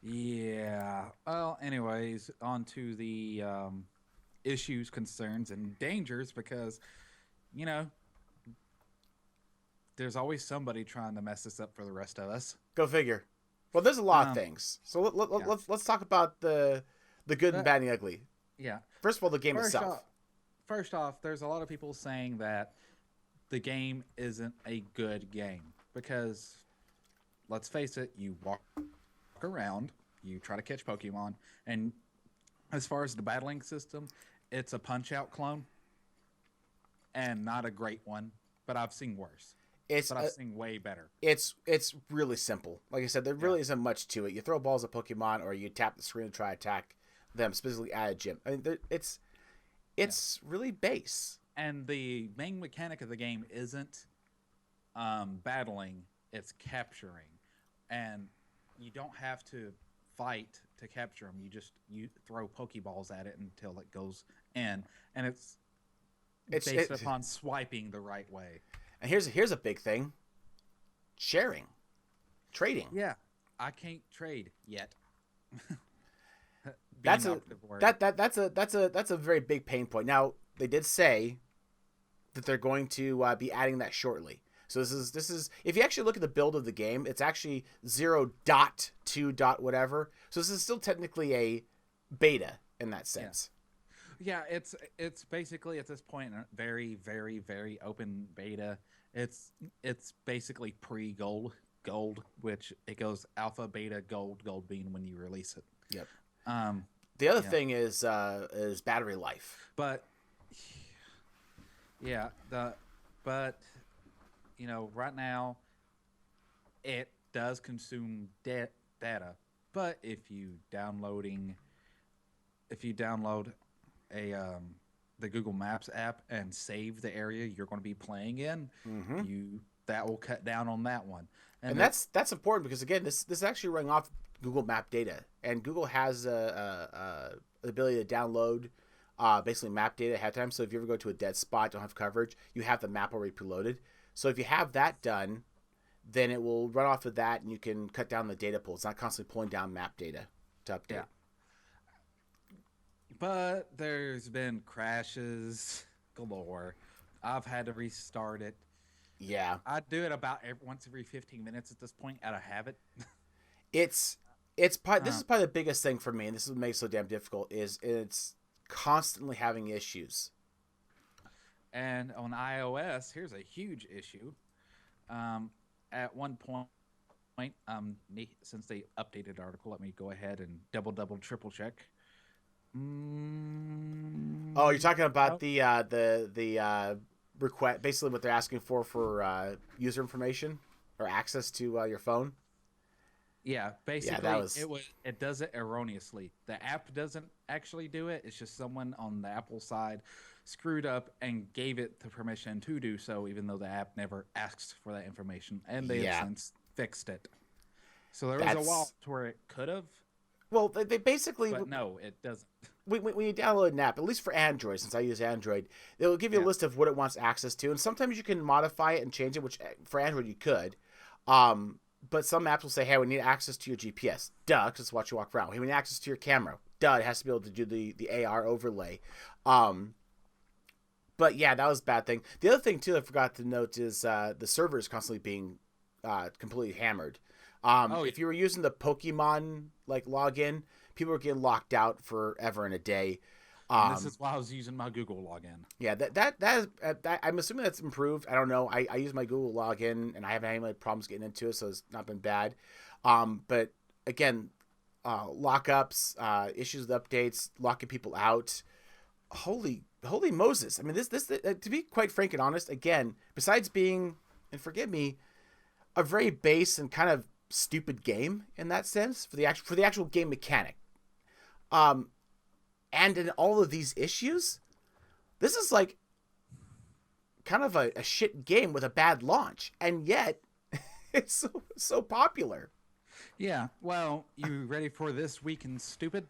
Yeah. Well, anyways, on to the issues, concerns, and dangers because, you know, there's always somebody trying to mess this up for the rest of us. Go figure. Well, there's a lot of Um, things. So yeah. let's talk about the good and But, bad and the ugly. yeah. First of all, the game First itself. off, first off, there's a lot of people saying that the game isn't a good game because, let's face it, you walk around, you try to catch Pokemon, and as far as the battling system, it's a Punch Out clone and not a great one, but I've seen worse. It's But I've seen way better. it's really simple. Like I said, there really isn't much to it. You throw balls at Pokemon, or you tap the screen to try to attack them, specifically at a gym. I mean, it's really base. And the main mechanic of the game isn't battling; it's capturing, and you don't have to fight to capture them. You throw Pokeballs at it until it goes in, and it's based upon swiping the right way. And here's a big thing: sharing, trading. Yeah, I can't trade yet. That's a very big pain point. Now they did say that they're going to be adding that shortly. So this is if you actually look at the build of the game, it's actually 0.2. whatever. So this is still technically a beta in that sense. Yeah, it's basically at this point a very, very, very open beta. It's basically pre-gold, which it goes alpha, beta, gold being when you release it. Yep. Um, The other thing is battery life. but yeah, right now it does consume data. But if you download a the Google Maps app and save the area you're going to be playing in, that will cut down on that one. And that's important because again, this is actually running off Google Map data, and Google has the ability to download basically map data ahead of time. So if you ever go to a dead spot, don't have coverage, you have the map already preloaded. So if you have that done, then it will run off of that, and you can cut down the data pool. It's not constantly pulling down map data to update. Yeah. But there's been crashes galore. I've had to restart it. Yeah. I do it about once every 15 minutes at this point out of habit. This is probably the biggest thing for me, and this is what makes it so damn difficult, is it's constantly having issues. And on iOS, here's a huge issue. At one point, since they updated the article, let me go ahead and double, triple check. Oh, you're talking about the request, basically what they're asking for user information or access to your phone. Yeah, basically, yeah, it does it erroneously. The app doesn't actually do it. It's just someone on the Apple side screwed up and gave it the permission to do so, even though the app never asked for that information, and they have since fixed it. So there was a while to where it could have. Well, they basically... But no, it doesn't. When you download an app, at least for Android, since I use Android, it will give you a list of what it wants access to, and sometimes you can modify it and change it, which for Android you could. But some apps will say, hey, we need access to your GPS. Duh, because it's what you walk around. Hey, we need access to your camera. Duh, it has to be able to do the AR overlay. But yeah, that was a bad thing. The other thing, too, I forgot to note is the server is constantly being completely hammered. If you were using the Pokemon login, people were getting locked out forever and a day. And this is why I was using my Google login. Yeah, that I'm assuming that's improved. I don't know. I use my Google login, and I haven't had any problems getting into it, so it's not been bad. But again, lockups, issues with updates, locking people out. Holy Moses! I mean, this to be quite frank and honest, again, besides being, and forgive me, a very base and kind of stupid game in that sense for the actual game mechanic. And in all of these issues, this is like kind of a shit game with a bad launch, and yet it's so popular. Yeah. Well, you ready for this week in stupid?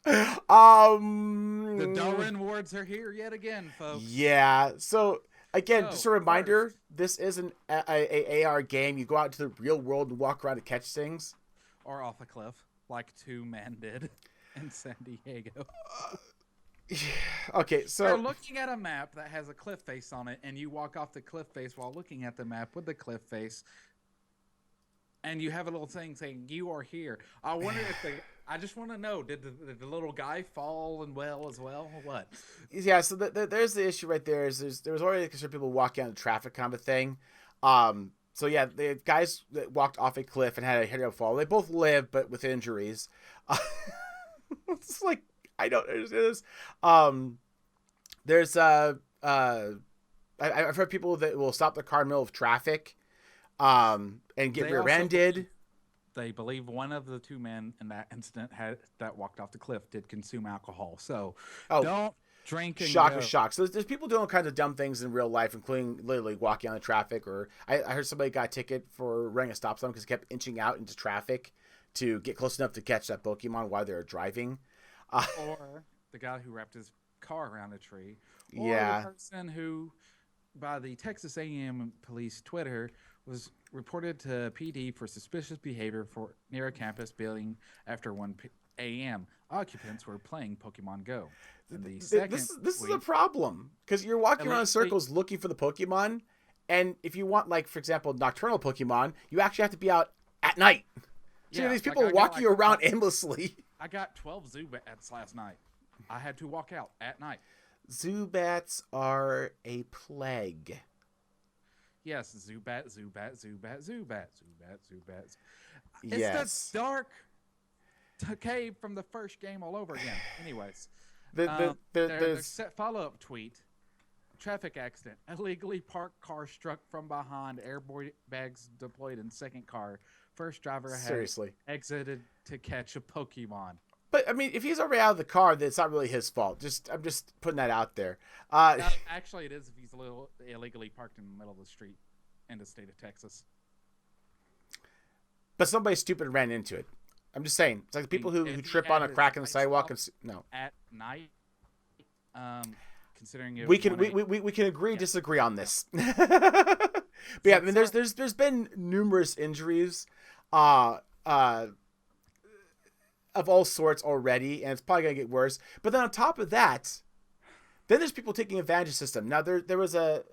The um. Darwin Awards are here yet again, folks. Yeah. So again, just So a first, reminder: this is a AR game. You go out into the real world and walk around to catch things. or off a cliff, like two men did in San Diego. Okay, You're so looking at a map that has a cliff face on it, and you walk off the cliff face while looking at the map with the cliff face, and you have a little thing saying "You are here." I wonder if the. I just want to know: did the little guy fall and well as well, or what? yeah, so there's the issue right there. There was already concerned people walking out in traffic kind of thing. So yeah, the guys that walked off a cliff and had a head fall. They both lived, but with injuries. Uh, it's like I don't understand this. Um, there's I've heard people that will stop their car in the middle of traffic, and get They also rear-ended. they believe one of the two men in that incident that walked off the cliff did consume alcohol. So Oh, don't drink and shock of go. shock. So there's people doing all kinds of dumb things in real life, including literally walking on the traffic. Or I heard somebody got a ticket for running a stop sign because he kept inching out into traffic to get close enough to catch that Pokemon while they were driving. Or the guy who wrapped his car around a tree, or the Yeah, person who, by the Texas A&M police Twitter, was reported to PD for suspicious behavior for near a campus building after 1 a.m. Occupants were playing Pokemon Go. And the second this is a tweet problem because you're walking around in allegedly, circles looking for the Pokemon, and if you want, like for example, nocturnal Pokemon, you actually have to be out at night. So yeah, these like people walking around aimlessly. I got 12 Zubats last night. I had to walk out at night. Zubats are a plague. Yes, Zubat, Zubat, Zubat, Zubat, Zubat, Zubat. It's Yes. the dark cave from the first game all over again. Anyways, their There's set follow-up tweet: traffic accident, illegally parked car struck from behind, airbags deployed in second car. First driver had seriously. exited to catch a Pokemon. But I mean, if he's already out of the car, then it's not really his fault. I'm just putting that out there. Actually, it is if he's a little illegally parked in the middle of the street in the state of Texas. But somebody stupid ran into it. I'm just saying. It's like the people who If he trip had on a his crack in the lights sidewalk off no. at night, considering it We was can 1 we can agree Yeah. disagree on this. But yeah, I mean there's been numerous injuries of all sorts already, and it's probably gonna get worse. But then on top of that, then there's people taking advantage of the system. Now there was a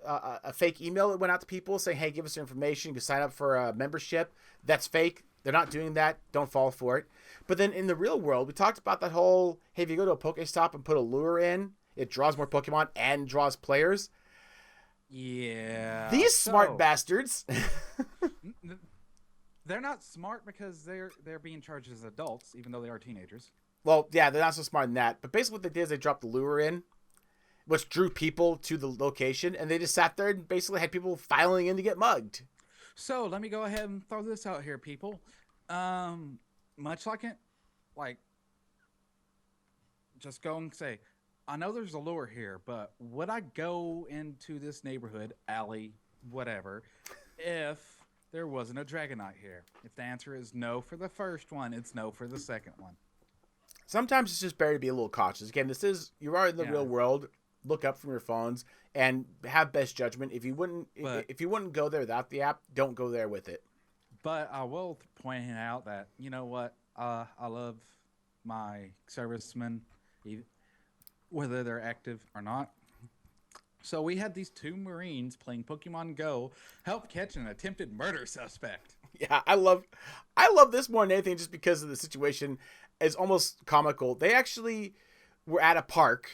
fake email that went out to people saying, "Hey, give us your information. You can sign up for a membership." That's fake. They're not doing that. Don't fall for it. But then in the real world, we talked about that whole, hey, if you go to a Pokestop and put a lure in, it draws more Pokemon and draws players. Yeah. These smart bastards. They're not smart because they're being charged as adults, even though they are teenagers. Well, yeah, they're not so smart in that. But basically what they did is they dropped the lure in, which drew people to the location, and they just sat there and basically had people filing in to get mugged. So let me go ahead and throw this out here, people. Much like just go and say, I know there's a lure here, but would I go into this neighborhood, alley, whatever, if there wasn't a Dragonite here? If the answer is no for the first one, it's no for the second one. Sometimes it's just better to be a little cautious. Again, you are in the real world. Look up from your phones and have best judgment. If you wouldn't go there without the app, don't go there with it. But I will point out that, you know what, I love my servicemen, whether they're active or not. So we had these two Marines playing Pokemon Go help catch an attempted murder suspect. Yeah, I love this more than anything just because of the situation is almost comical. They actually were at a park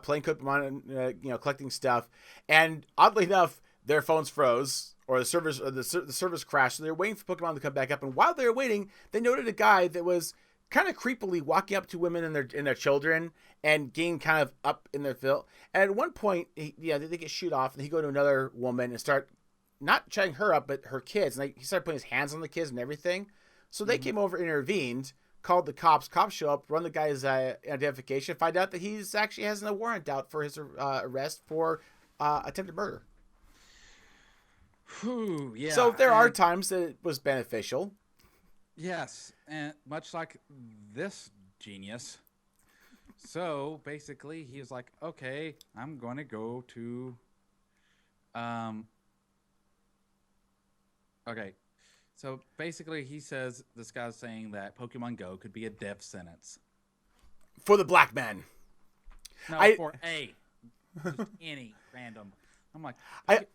playing Pokemon and collecting stuff, and oddly enough, their phones froze or the servers crashed. So they were waiting for Pokemon to come back up, and while they were waiting, they noted a guy that was kind of creepily walking up to women and their children and getting kind of up in their field. And at one point, they get shoot off, and he go to another woman and start not chatting her up, but her kids. And he started putting his hands on the kids and everything. So they came over, intervened, called the cops. Cops show up, run the guy's identification, find out that he's actually hasn't a warrant out for his arrest for attempted murder. Whew, So yeah, there are and times that it was beneficial. yes, and much like this genius. So basically, he was like, "Okay, I'm going to go to um." Okay, so basically, he says this guy's saying that Pokemon Go could be a death sentence. For the black man. No, I for just any random. I'm like, I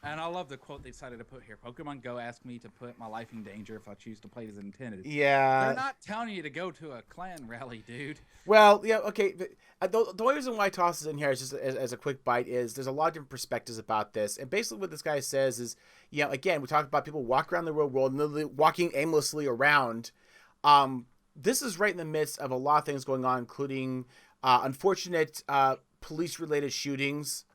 and I love the quote they decided to put here. Pokemon Go asked me to put my life in danger if I choose to play as intended. They're yeah. not telling you to go to a clan rally, dude. Well, yeah, okay. The only reason why I toss this in here is just as a quick bite is there's a lot of different perspectives about this. And basically what this guy says is, again, we talked about people walking around the real world, and walking aimlessly around. This is right in the midst of a lot of things going on, including unfortunate police-related shootings,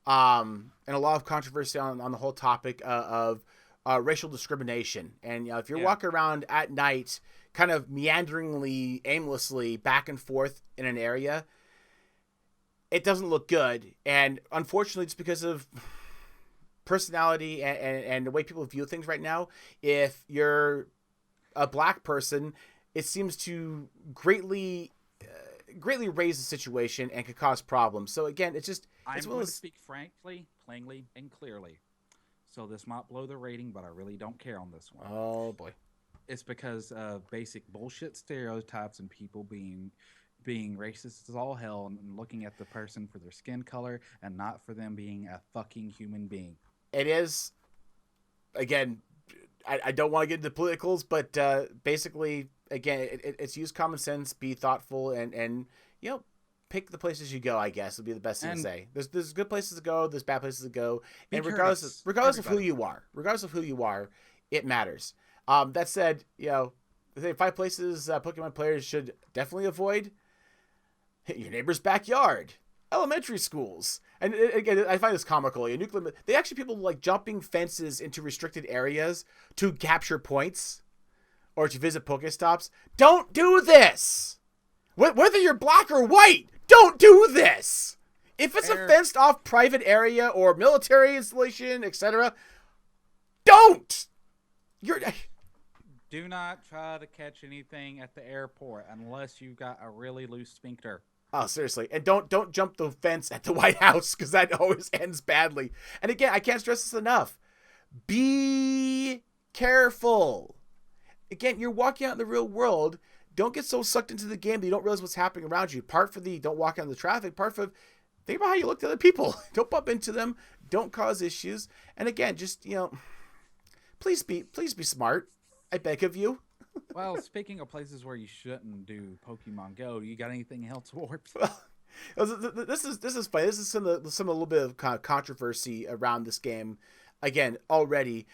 and a lot of controversy on the whole topic of racial discrimination. And if you're Yeah. walking around at night, kind of meanderingly, aimlessly, back and forth in an area, it doesn't look good. And unfortunately, just because of personality and the way people view things right now, if you're a black person, it seems to greatly raise the situation and could cause problems. So again, I'm it's one going of to those. speak frankly, plainly, and clearly. So this might blow the rating, but I really don't care on this one. Oh boy. It's because of basic bullshit stereotypes and people being racist as all hell and looking at the person for their skin color and not for them being a fucking human being. It is, again, I don't want to get into politicals, but basically, again, it's use common sense, be thoughtful, and pick the places you go. I guess would be the best thing to And say. There's good places to go, there's bad places to go, be and courteous, regardless of who everybody. you are, it matters. That said, I say 5 places Pokemon players should definitely avoid: your neighbor's backyard, elementary schools. And again, I find this comical. They actually people like jumping fences into restricted areas to capture points or to visit Pokestops. Don't do this. Whether you're black or white, don't do this. If it's a Fair. fenced off private area or military installation, etc., don't. You're Do not try to catch anything at the airport unless you've got a really loose sphincter. Oh, seriously. And don't jump the fence at the White House, because that always ends badly. And again, I can't stress this enough. Be careful. Again, you're walking out in the real world. Don't get so sucked into the game that you don't realize what's happening around you. Part for the don't walk out in the traffic. Part for think about how you look to other people. Don't bump into them. Don't cause issues. And again, just, please be smart. I beg of you. Well, speaking of places where you shouldn't do Pokemon Go, you got anything else, Warps? This is funny. This is some a little bit of kind of controversy around this game. Again, already,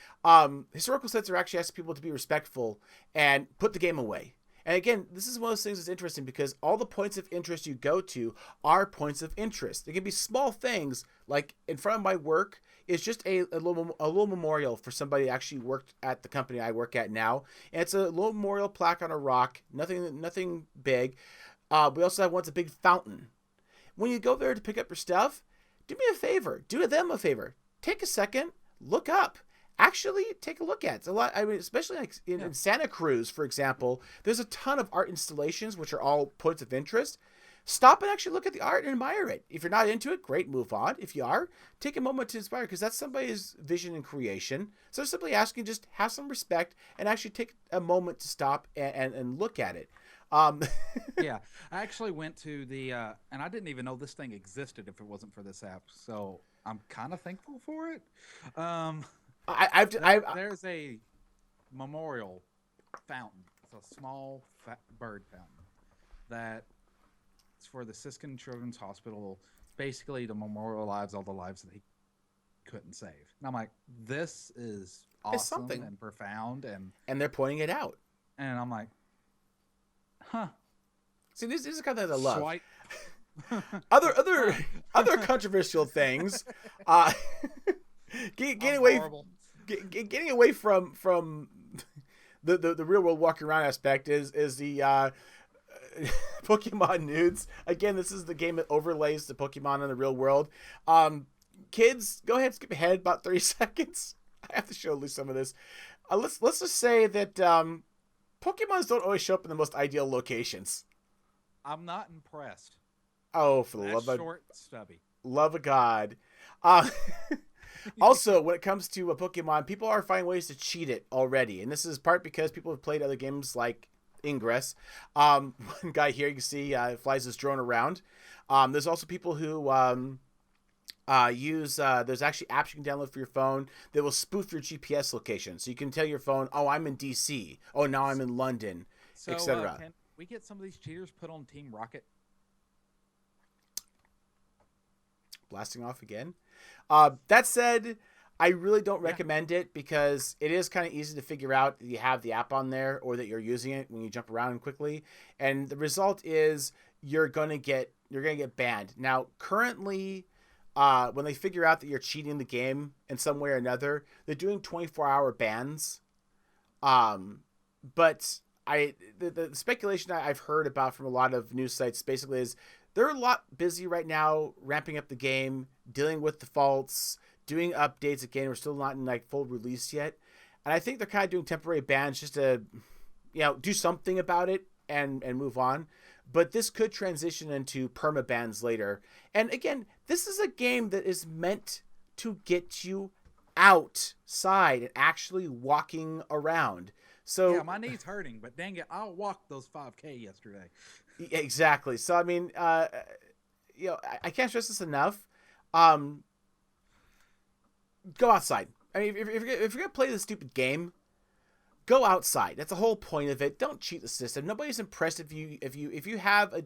historical sites are actually asking people to be respectful and put the game away. And again, this is one of those things that's interesting because all the points of interest you go to are points of interest. It can be small things like in front of my work is just a little memorial for somebody who actually worked at the company I work at now. And it's a little memorial plaque on a rock, nothing big. We also have one's a big fountain. When you go there to pick up your stuff, do me a favor. Do them a favor. Take a second, look up. Actually, take a look at it. It's a lot. I mean, especially like in Santa Cruz, for example, there's a ton of art installations which are all points of interest. Stop and actually look at the art and admire it. If you're not into it, great, move on. If you are, take a moment to inspire, because that's somebody's vision and creation. So simply asking, just have some respect and actually take a moment to stop and look at it. Yeah, I actually went to the, and I didn't even know this thing existed if it wasn't for this app. So I'm kind of thankful for it. There's a memorial fountain. It's a small bird fountain that it's for the Siskin Children's Hospital, basically to memorialize all the lives that he couldn't save. And I'm like, this is awesome and profound, and they're pointing it out. And I'm like, huh. See, these are kind of things I love. Swipe. Other controversial things. Getting away from the real world walking around aspect is the Pokemon nudes. Again, this is the game that overlays the Pokemon in the real world. Kids, go ahead, skip ahead about 30 seconds. I have to show Lou some of this. Let's just say that Pokemons don't always show up in the most ideal locations. I'm not impressed. Oh, for the That's short, stubby. love of God. Uh, Also, when it comes to a Pokemon, people are finding ways to cheat it already, and this is part because people have played other games like Ingress. One guy here you can see flies his drone around. There's also people who use there's actually apps you can download for your phone that will spoof your GPS location, so you can tell your phone, "Oh, I'm in DC. Oh, now I'm in London," So, etc. can we get some of these cheaters put on Team Rocket? Blasting off again. That said, I really don't recommend it because it is kind of easy to figure out that you have the app on there or that you're using it when you jump around quickly, and the result is you're gonna get banned. Now, currently, when they figure out that you're cheating the game in some way or another, they're doing 24-hour bans. But the speculation I've heard about from a lot of news sites basically is they're a lot busy right now ramping up the game, dealing with the faults, doing updates. Again, we're still not in like full release yet. And I think they're kind of doing temporary bans just to, do something about it and move on. But this could transition into perma bans later. And again, this is a game that is meant to get you outside and actually walking around. So Yeah, my knee's hurting, but dang it, I walked those 5K yesterday. Exactly. So I mean, I can't stress this enough. Go outside. I mean, if you're gonna play this stupid game, go outside. That's the whole point of it. Don't cheat the system. Nobody's impressed if you have a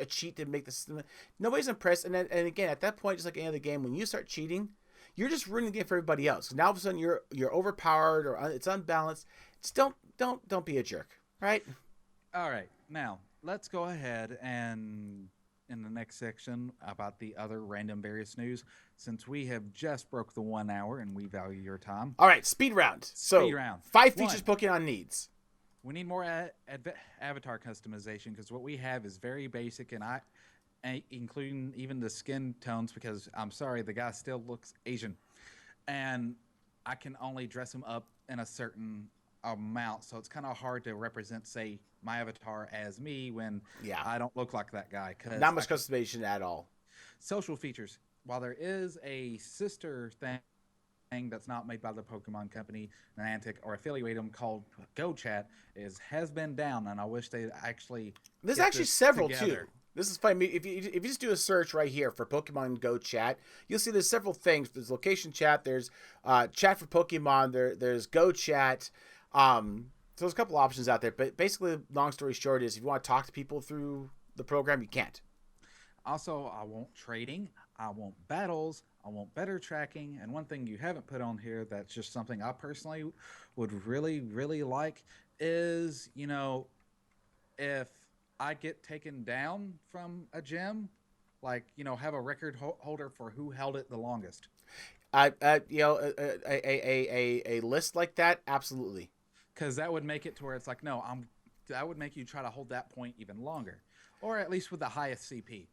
cheat to make the system. Nobody's impressed. And again, at that point, just like any other game, when you start cheating, you're just ruining the game for everybody else. Now all of a sudden you're overpowered or it's unbalanced. Just don't be a jerk, right? All right, now let's go ahead and in the next section about the other random various news, since we have just broke the 1 hour and we value your time. All right, speed round. Speed round. 5 features Pokemon needs. We need more avatar customization because what we have is very basic, and including even the skin tones, because I'm sorry, the guy still looks Asian, and I can only dress him up in a certain amount, so it's kind of hard to represent, say, my avatar as me when I don't look like that guy. Not much customization at all. Social features. While there is a sister thing that's not made by the Pokemon company, Niantic, or affiliate them called Go Chat, has been down, and I wish they actually. There's actually several together. too. This is funny. If you just do a search right here for Pokemon Go Chat, you'll see there's several things. There's location chat. There's chat for Pokemon. There's Go Chat. So there's a couple options out there, but basically, long story short is if you want to talk to people through the program, you can't. Also, I want trading, I want battles, I want better tracking, and one thing you haven't put on here that's just something I personally would really, really like is, if I get taken down from a gym, have a record holder for who held it the longest. A list like that, absolutely. Because that would make it to where it's like, no, that would make you try to hold that point even longer, or at least with the highest CP.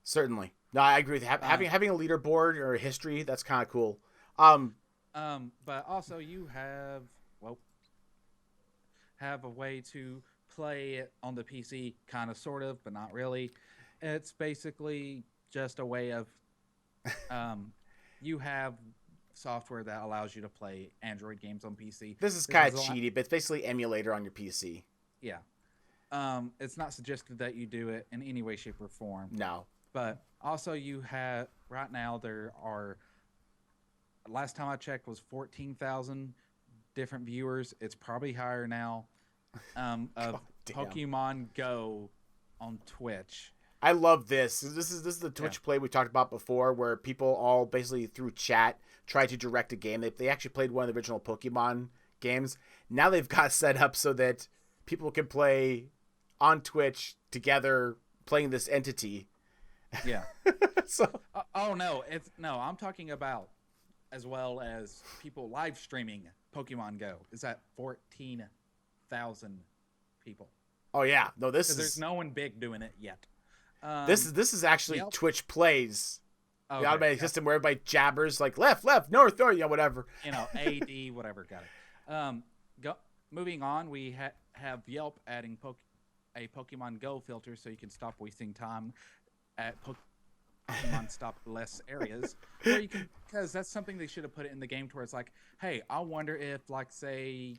Certainly, no, I agree with having a leaderboard or a history. That's kind of cool. But also you have a way to play it on the PC, kind of, sort of, but not really. It's basically just a way of, you have software that allows you to play Android games on PC. This is kind of cheaty, but it's basically emulator on your PC. Yeah. It's not suggested that you do it in any way, shape, or form. No. But also you have, right now, there are, last time I checked was 14,000 different viewers. It's probably higher now, of Pokemon Go on Twitch. I love this. This is the Twitch play we talked about before, where people all basically through chat try to direct a game. They actually played one of the original Pokemon games. Now they've got set up so that people can play on Twitch together, playing this entity. Yeah. So. I'm talking about as well as people live streaming Pokemon Go. Is that 14,000 people? Oh yeah, there's no one big doing it yet. This is actually Yep. Twitch plays The Okay, automatic gotcha. system where everybody jabbers like left, north, whatever. AD, whatever, got it. Go moving on. We have Yelp adding a Pokemon Go filter so you can stop wasting time at Pokemon stop less areas, where you can, because that's something they should have put it in the game to where it's like, hey, I wonder if, like, say,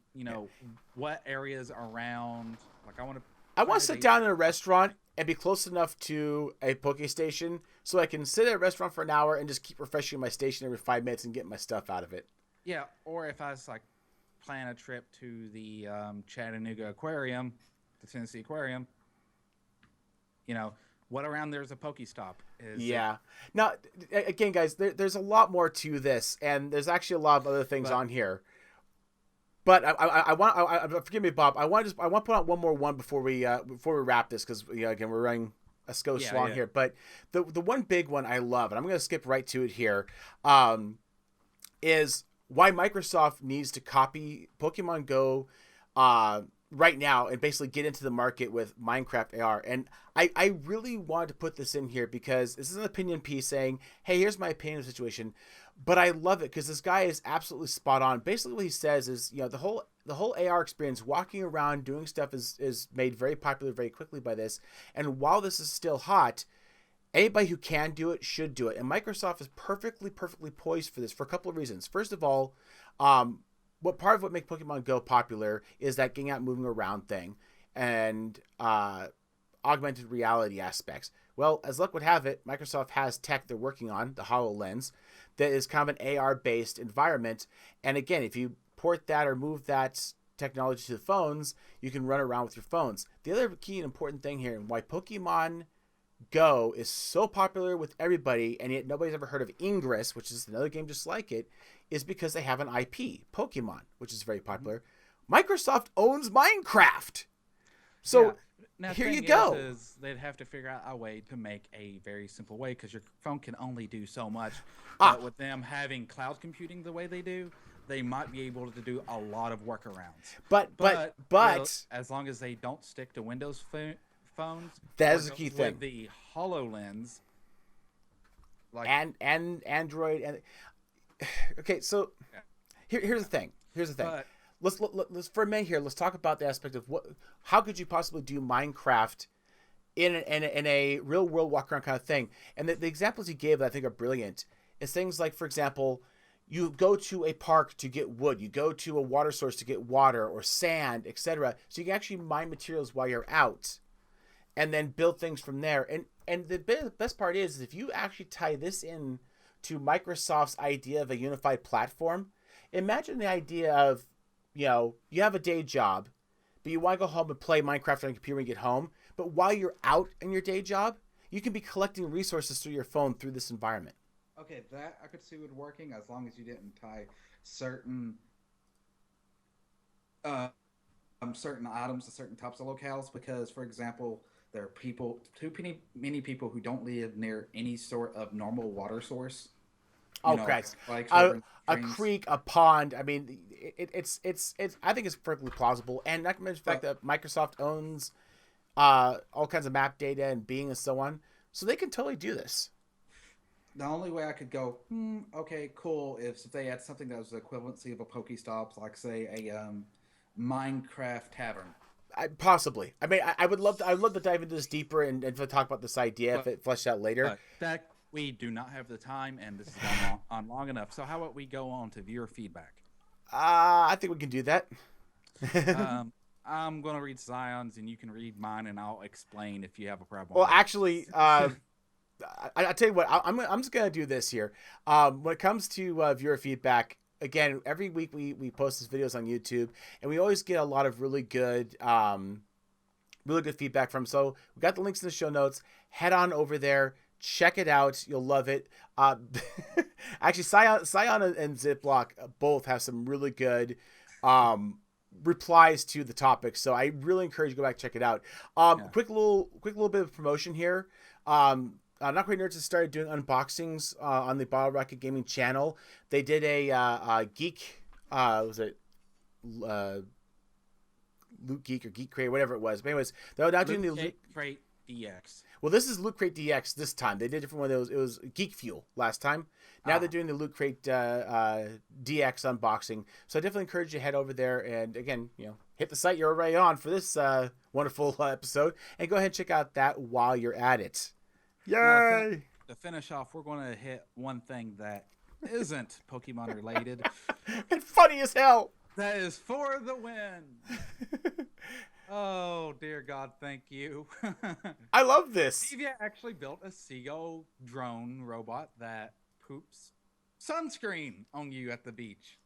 what areas around, like, I want to I plan want a to sit date. down in a restaurant and be close enough to a Poke Station so I can sit at a restaurant for an hour and just keep refreshing my station every 5 minutes and get my stuff out of it. Yeah, or if I was like plan a trip to the Chattanooga Aquarium, the Tennessee Aquarium, you know, what around there's a Pokestop? Is it? Yeah. Now, again, guys, there's a lot more to this, and there's actually a lot of other things But on here. But I want, forgive me, Bob. I want to put out one before we wrap this because again we're running a skosh long yeah. here. But the one big one I love, and I'm going to skip right to it here, is why Microsoft needs to copy Pokemon Go right now and basically get into the market with Minecraft AR. And I really wanted to put this in here because this is an opinion piece saying, hey, here's my opinion of the situation. But I love it because this guy is absolutely spot on. Basically what he says is, the whole AR experience, walking around, doing stuff is made very popular very quickly by this. And while this is still hot, anybody who can do it should do it. And Microsoft is perfectly poised for this for a couple of reasons. First of all, what part of what makes Pokemon Go popular is that getting out, moving around thing, and augmented reality aspects. Well, as luck would have it, Microsoft has tech they're working on, the HoloLens, that is kind of an AR-based environment. And again, if you port that or move that technology to the phones, you can run around with your phones. The other key and important thing here, and why Pokemon Go is so popular with everybody, and yet nobody's ever heard of Ingress, which is another game just like it, is because they have an IP, Pokemon, which is very popular. Microsoft owns Minecraft. So Yeah. Now, here you thing go. is they'd have to figure out a way to make a very simple way because your phone can only do so much. But with them having cloud computing the way they do, they might be able to do a lot of workarounds. But As long as they don't stick to Windows phones, that or is the go key thing. with the HoloLens, like and Android and okay, so here's the thing. But Let's for a minute here. Let's talk about the aspect of how could you possibly do Minecraft in a real world walk around kind of thing. And the examples he gave that I think are brilliant is things like, for example, you go to a park to get wood, you go to a water source to get water or sand, etc. So you can actually mine materials while you're out, and then build things from there. And the best part is if you actually tie this in to Microsoft's idea of a unified platform. Imagine the idea of, you have a day job, but you want to go home and play Minecraft on your computer when you get home. But while you're out in your day job, you can be collecting resources through your phone through this environment. okay, that I could see would working as long as you didn't tie certain uh, certain items to certain types of locales. Because, for example, there are many people who don't live near any sort of normal water source. Oh, Christ. Like A streams. creek, a pond. I mean, it's I think it's perfectly plausible. And not to mention the fact that Microsoft owns all kinds of map data and Bing and so on. So they can totally do this. The only way I could go, okay, cool, if they had something that was the equivalency of a Pokestop, like say a Minecraft tavern. Possibly. I mean, I would love to dive into this deeper and to talk about this idea if it fleshed out later. That we do not have the time, and this has gone on long enough. So how about we go on to viewer feedback? I think we can do that. I'm going to read Zion's, and you can read mine, and I'll explain if you have a problem. Well, actually, I tell you what, I'm just going to do this here. When it comes to viewer feedback, again, every week we post these videos on YouTube, and we always get a lot of really good feedback from. So we got the links in the show notes. Head on over there. Check it out. You'll love it. Actually, Scion and Ziploc both have some really good replies to the topic. So I really encourage you to go back and check it out. Quick little bit of promotion here. Not Quite Nerds has started doing unboxings on the Bottle Rocket Gaming channel. They did a geek, was it Loot Geek or Geek Crate, whatever it was. But anyways, they're now doing the Loot Crate DX. Well, this is Loot Crate DX this time. They did a different one. It was Geek Fuel last time. Now they're doing the Loot Crate DX unboxing. So I definitely encourage you to head over there and, again, hit the site you're already on for this wonderful episode and go ahead and check out that while you're at it. Yay! To finish off, we're going to hit one thing that isn't Pokemon related. And funny as hell. That is for the win. Oh, dear God, thank you. I love this. Stevia actually built a seagull drone robot that poops sunscreen on you at the beach.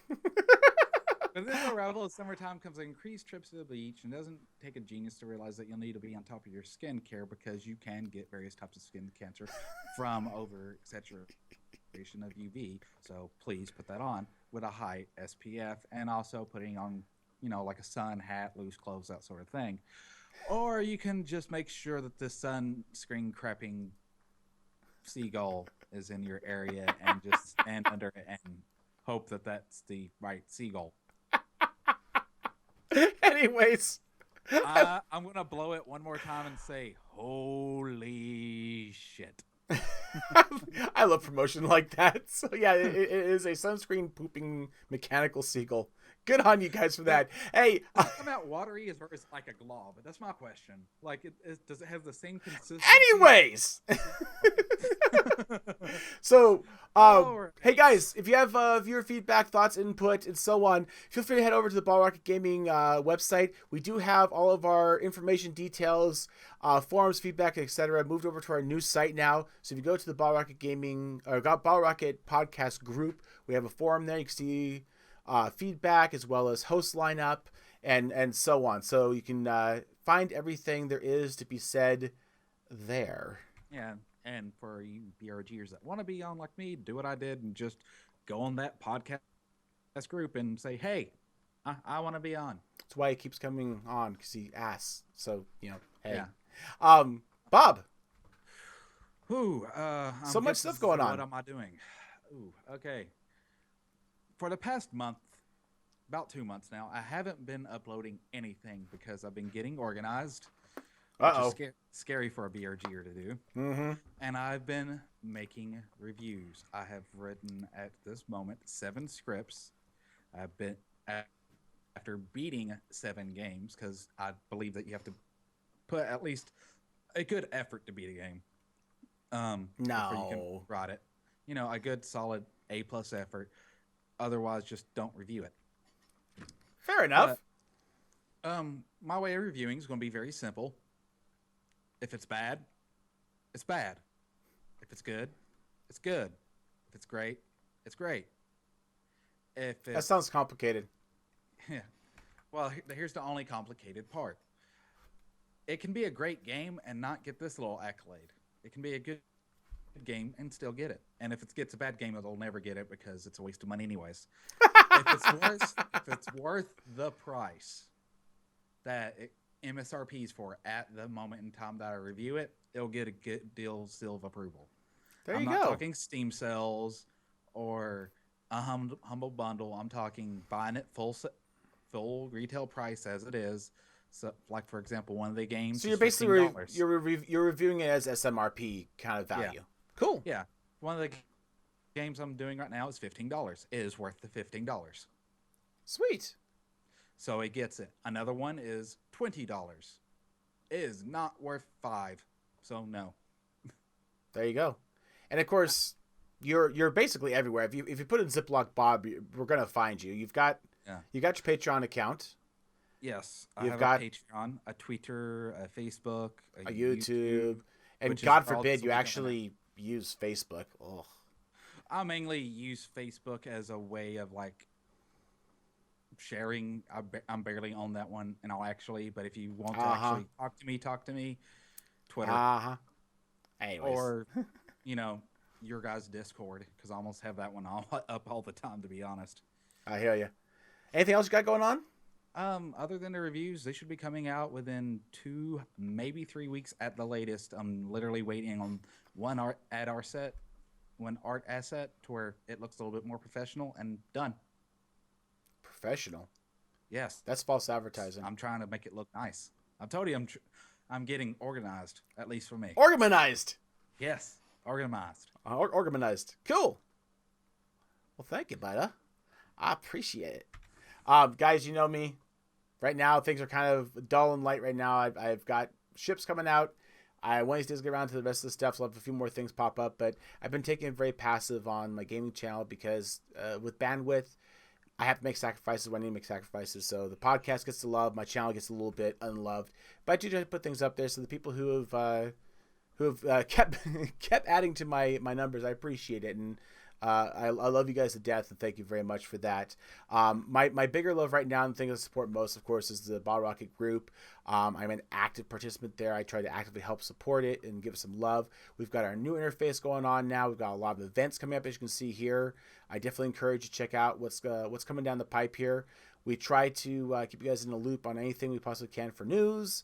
But then the arrival of summertime comes increased trips to the beach, and doesn't take a genius to realize that you'll need to be on top of your skincare because you can get various types of skin cancer from over-exaggeration of UV. So please put that on with a high SPF, and also putting on, like a sun hat, loose clothes, that sort of thing. Or you can just make sure that the sunscreen crapping seagull is in your area and just stand under it and hope that that's the right seagull. Anyways, I'm going to blow it one more time and say, holy shit. I love promotion like that. So yeah, it is a sunscreen pooping mechanical seagull. Good on you guys for that. Hey, does it come out watery as far as like a glob? But that's my question. Like, does it have the same consistency? Anyways, so hey guys, if you have viewer feedback, thoughts, input, and so on, feel free to head over to the Ball Rocket Gaming website. We do have all of our information, details, forums, feedback, etc. moved over to our new site now. So if you go to the Ball Rocket Gaming or Ball Rocket podcast group, we have a forum there. You can see feedback as well as host lineup and so on. So you can find everything there is to be said there. Yeah. And for you BRGers that want to be on like me, do what I did and just go on that podcast group and say, hey, I want to be on. That's why he keeps coming on, because he asks. So, hey. Yeah. Bob. Ooh, so much stuff going on. What am I doing? Ooh, okay. For the past month, about 2 months now, I haven't been uploading anything because I've been getting organized. Which is scary for a BRGer to do. Mm-hmm. And I've been making reviews. I have written at this moment 7 scripts. I've been after beating 7 games, because I believe that you have to put at least a good effort to beat a game. Before you can write it. A good solid A+ effort. Otherwise, just don't review it. Fair enough. But, my way of reviewing is going to be very simple. If it's bad, it's bad. If it's good, it's good. If it's great, it's great. That sounds complicated. Yeah. Well, here's the only complicated part. It can be a great game and not get this little accolade. It can be a good game and still get it. And if it gets a bad game, it'll never get it because it's a waste of money anyways. if it's worth the price that MSRP is for at the moment in time that I review it, it'll get a good seal of approval. I'm not talking Steam sales or a humble bundle. I'm talking buying it full retail price as it is. So, like for example, one of the games. So you're basically you're reviewing it as SMRP kind of value. Yeah. Cool. Yeah, one of the games I'm doing right now is $15. It is worth the $15. Sweet. So it gets it. Another one is $20. It is not worth $5. So no. There you go. And of course, you're basically everywhere. If you put in ZiplockBob, we're gonna find you. You've got your Patreon account. Yes, I have a Patreon, a Twitter, a Facebook, a YouTube, and God forbid you actually use Facebook. Ugh. I mainly use Facebook as a way of like sharing. I'm barely on that one, and but if you want to actually talk to me, Twitter. Anyways. Or, your guys' Discord, because I almost have that one up all the time, to be honest. I hear you. Anything else you got going on? Other than the reviews, they should be coming out within 2, maybe 3 weeks at the latest. I'm literally waiting on one art asset to where it looks a little bit more professional and done. Professional? Yes. That's false advertising. I'm trying to make it look nice. I've told you I'm getting organized, at least for me. Organized. Yes, organized. Organized. Cool. Well, thank you, bud. I appreciate it. Guys, you know me. Right now, things are kind of dull and light right now. I've got ships coming out. I one of these days get around to the rest of the stuff, so I'll have a few more things pop up. But I've been taking it very passive on my gaming channel because with bandwidth, I have to make sacrifices when I need to make sacrifices. So the podcast gets the love, my channel gets a little bit unloved. But I do try to put things up there, so the people who have kept adding to my numbers, I appreciate it, and I love you guys to death, and thank you very much for that. My bigger love right now, and the thing I support most, of course, is the Bottle Rocket group. I'm an active participant there. I try to actively help support it and give it some love. We've got our new interface going on now. We've got a lot of events coming up, as you can see here. I definitely encourage you to check out what's coming down the pipe here. We try to keep you guys in the loop on anything we possibly can for news,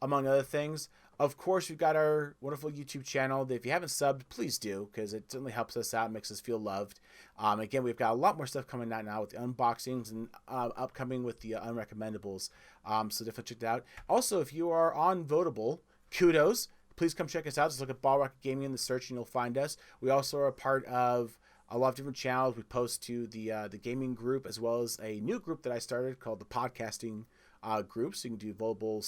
among other things. Of course, we've got our wonderful YouTube channel. If you haven't subbed, please do, because it certainly helps us out, makes us feel loved. Again, we've got a lot more stuff coming out now with the unboxings and upcoming with the unrecommendables. So definitely check that out. Also, if you are on Votable, kudos. Please come check us out. Just look at Ball Rocket Gaming in the search and you'll find us. We also are a part of a lot of different channels. We post to the gaming group, as well as a new group that I started called the podcasting group. So you can do Votable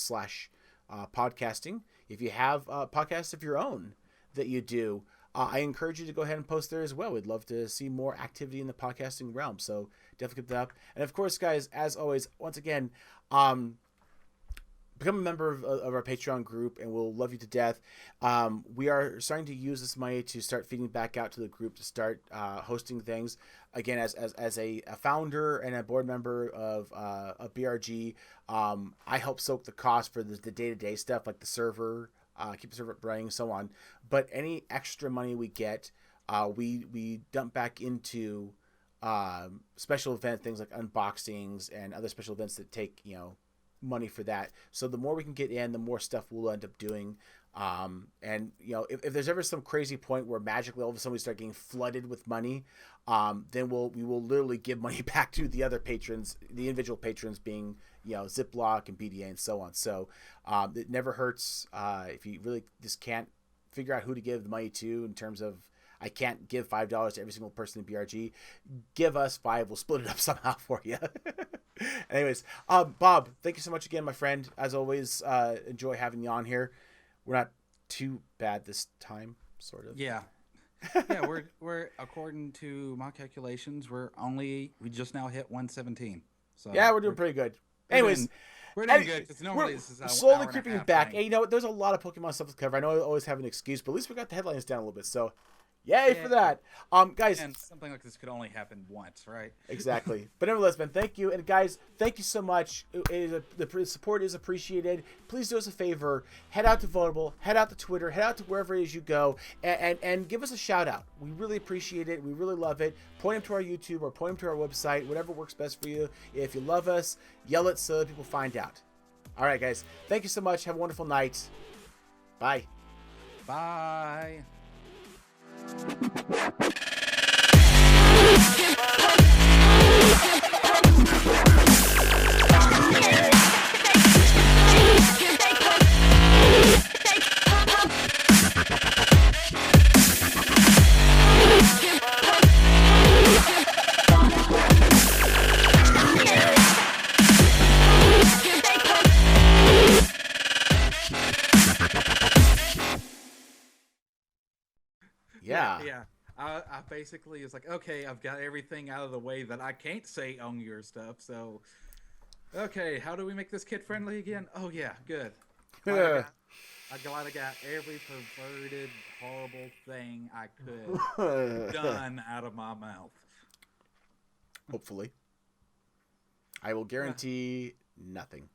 / podcasting. If you have podcasts of your own that you do, I encourage you to go ahead and post there as well. We'd love to see more activity in the podcasting realm. So definitely keep that up. And of course, guys, as always, once again, become a member of our Patreon group, and we'll love you to death. We are starting to use this money to start feeding back out to the group to start hosting things. Again, as a founder and a board member of BRG, I help soak the cost for the day-to-day stuff like the server, keep the server running, so on. But any extra money we get, we dump back into special event things like unboxings and other special events that take money for that. So the more we can get in, the more stuff we'll end up doing. And if there's ever some crazy point where magically all of a sudden we start getting flooded with money, then we will literally give money back to the other patrons, the individual patrons being Ziploc and BDA and so on. So it never hurts if you really just can't figure out who to give the money to. In terms of, I can't give $5 to every single person in BRG. Give us $5. We'll split it up somehow for you. Anyways, Bob, thank you so much again, my friend. As always, enjoy having you on here. We're not too bad this time, sort of. Yeah. Yeah, we're according to my calculations, we just now hit 117. So yeah, we're doing pretty good. Anyways, we're doing good because normally this is slowly creeping back. Hey, there's a lot of Pokemon stuff to cover. I know I always have an excuse, but at least we got the headlines down a little bit. So yay for that. Guys, and something like this could only happen once, right? Exactly. But nevertheless, man, thank you. And guys, thank you so much. The support is appreciated. Please do us a favor. Head out to Votable, head out to Twitter, head out to wherever it is you go, and give us a shout out. We really appreciate it. We really love it. Point them to our YouTube or point them to our website, whatever works best for you. If you love us, yell it so that people find out. All right, guys. Thank you so much. Have a wonderful night. Bye. Bye. Yeah. I basically was like, okay, I've got everything out of the way that I can't say on your stuff. So, okay, how do we make this kid friendly again? Oh yeah, good. I got every perverted, horrible thing I could done out of my mouth. Hopefully, I will guarantee nothing.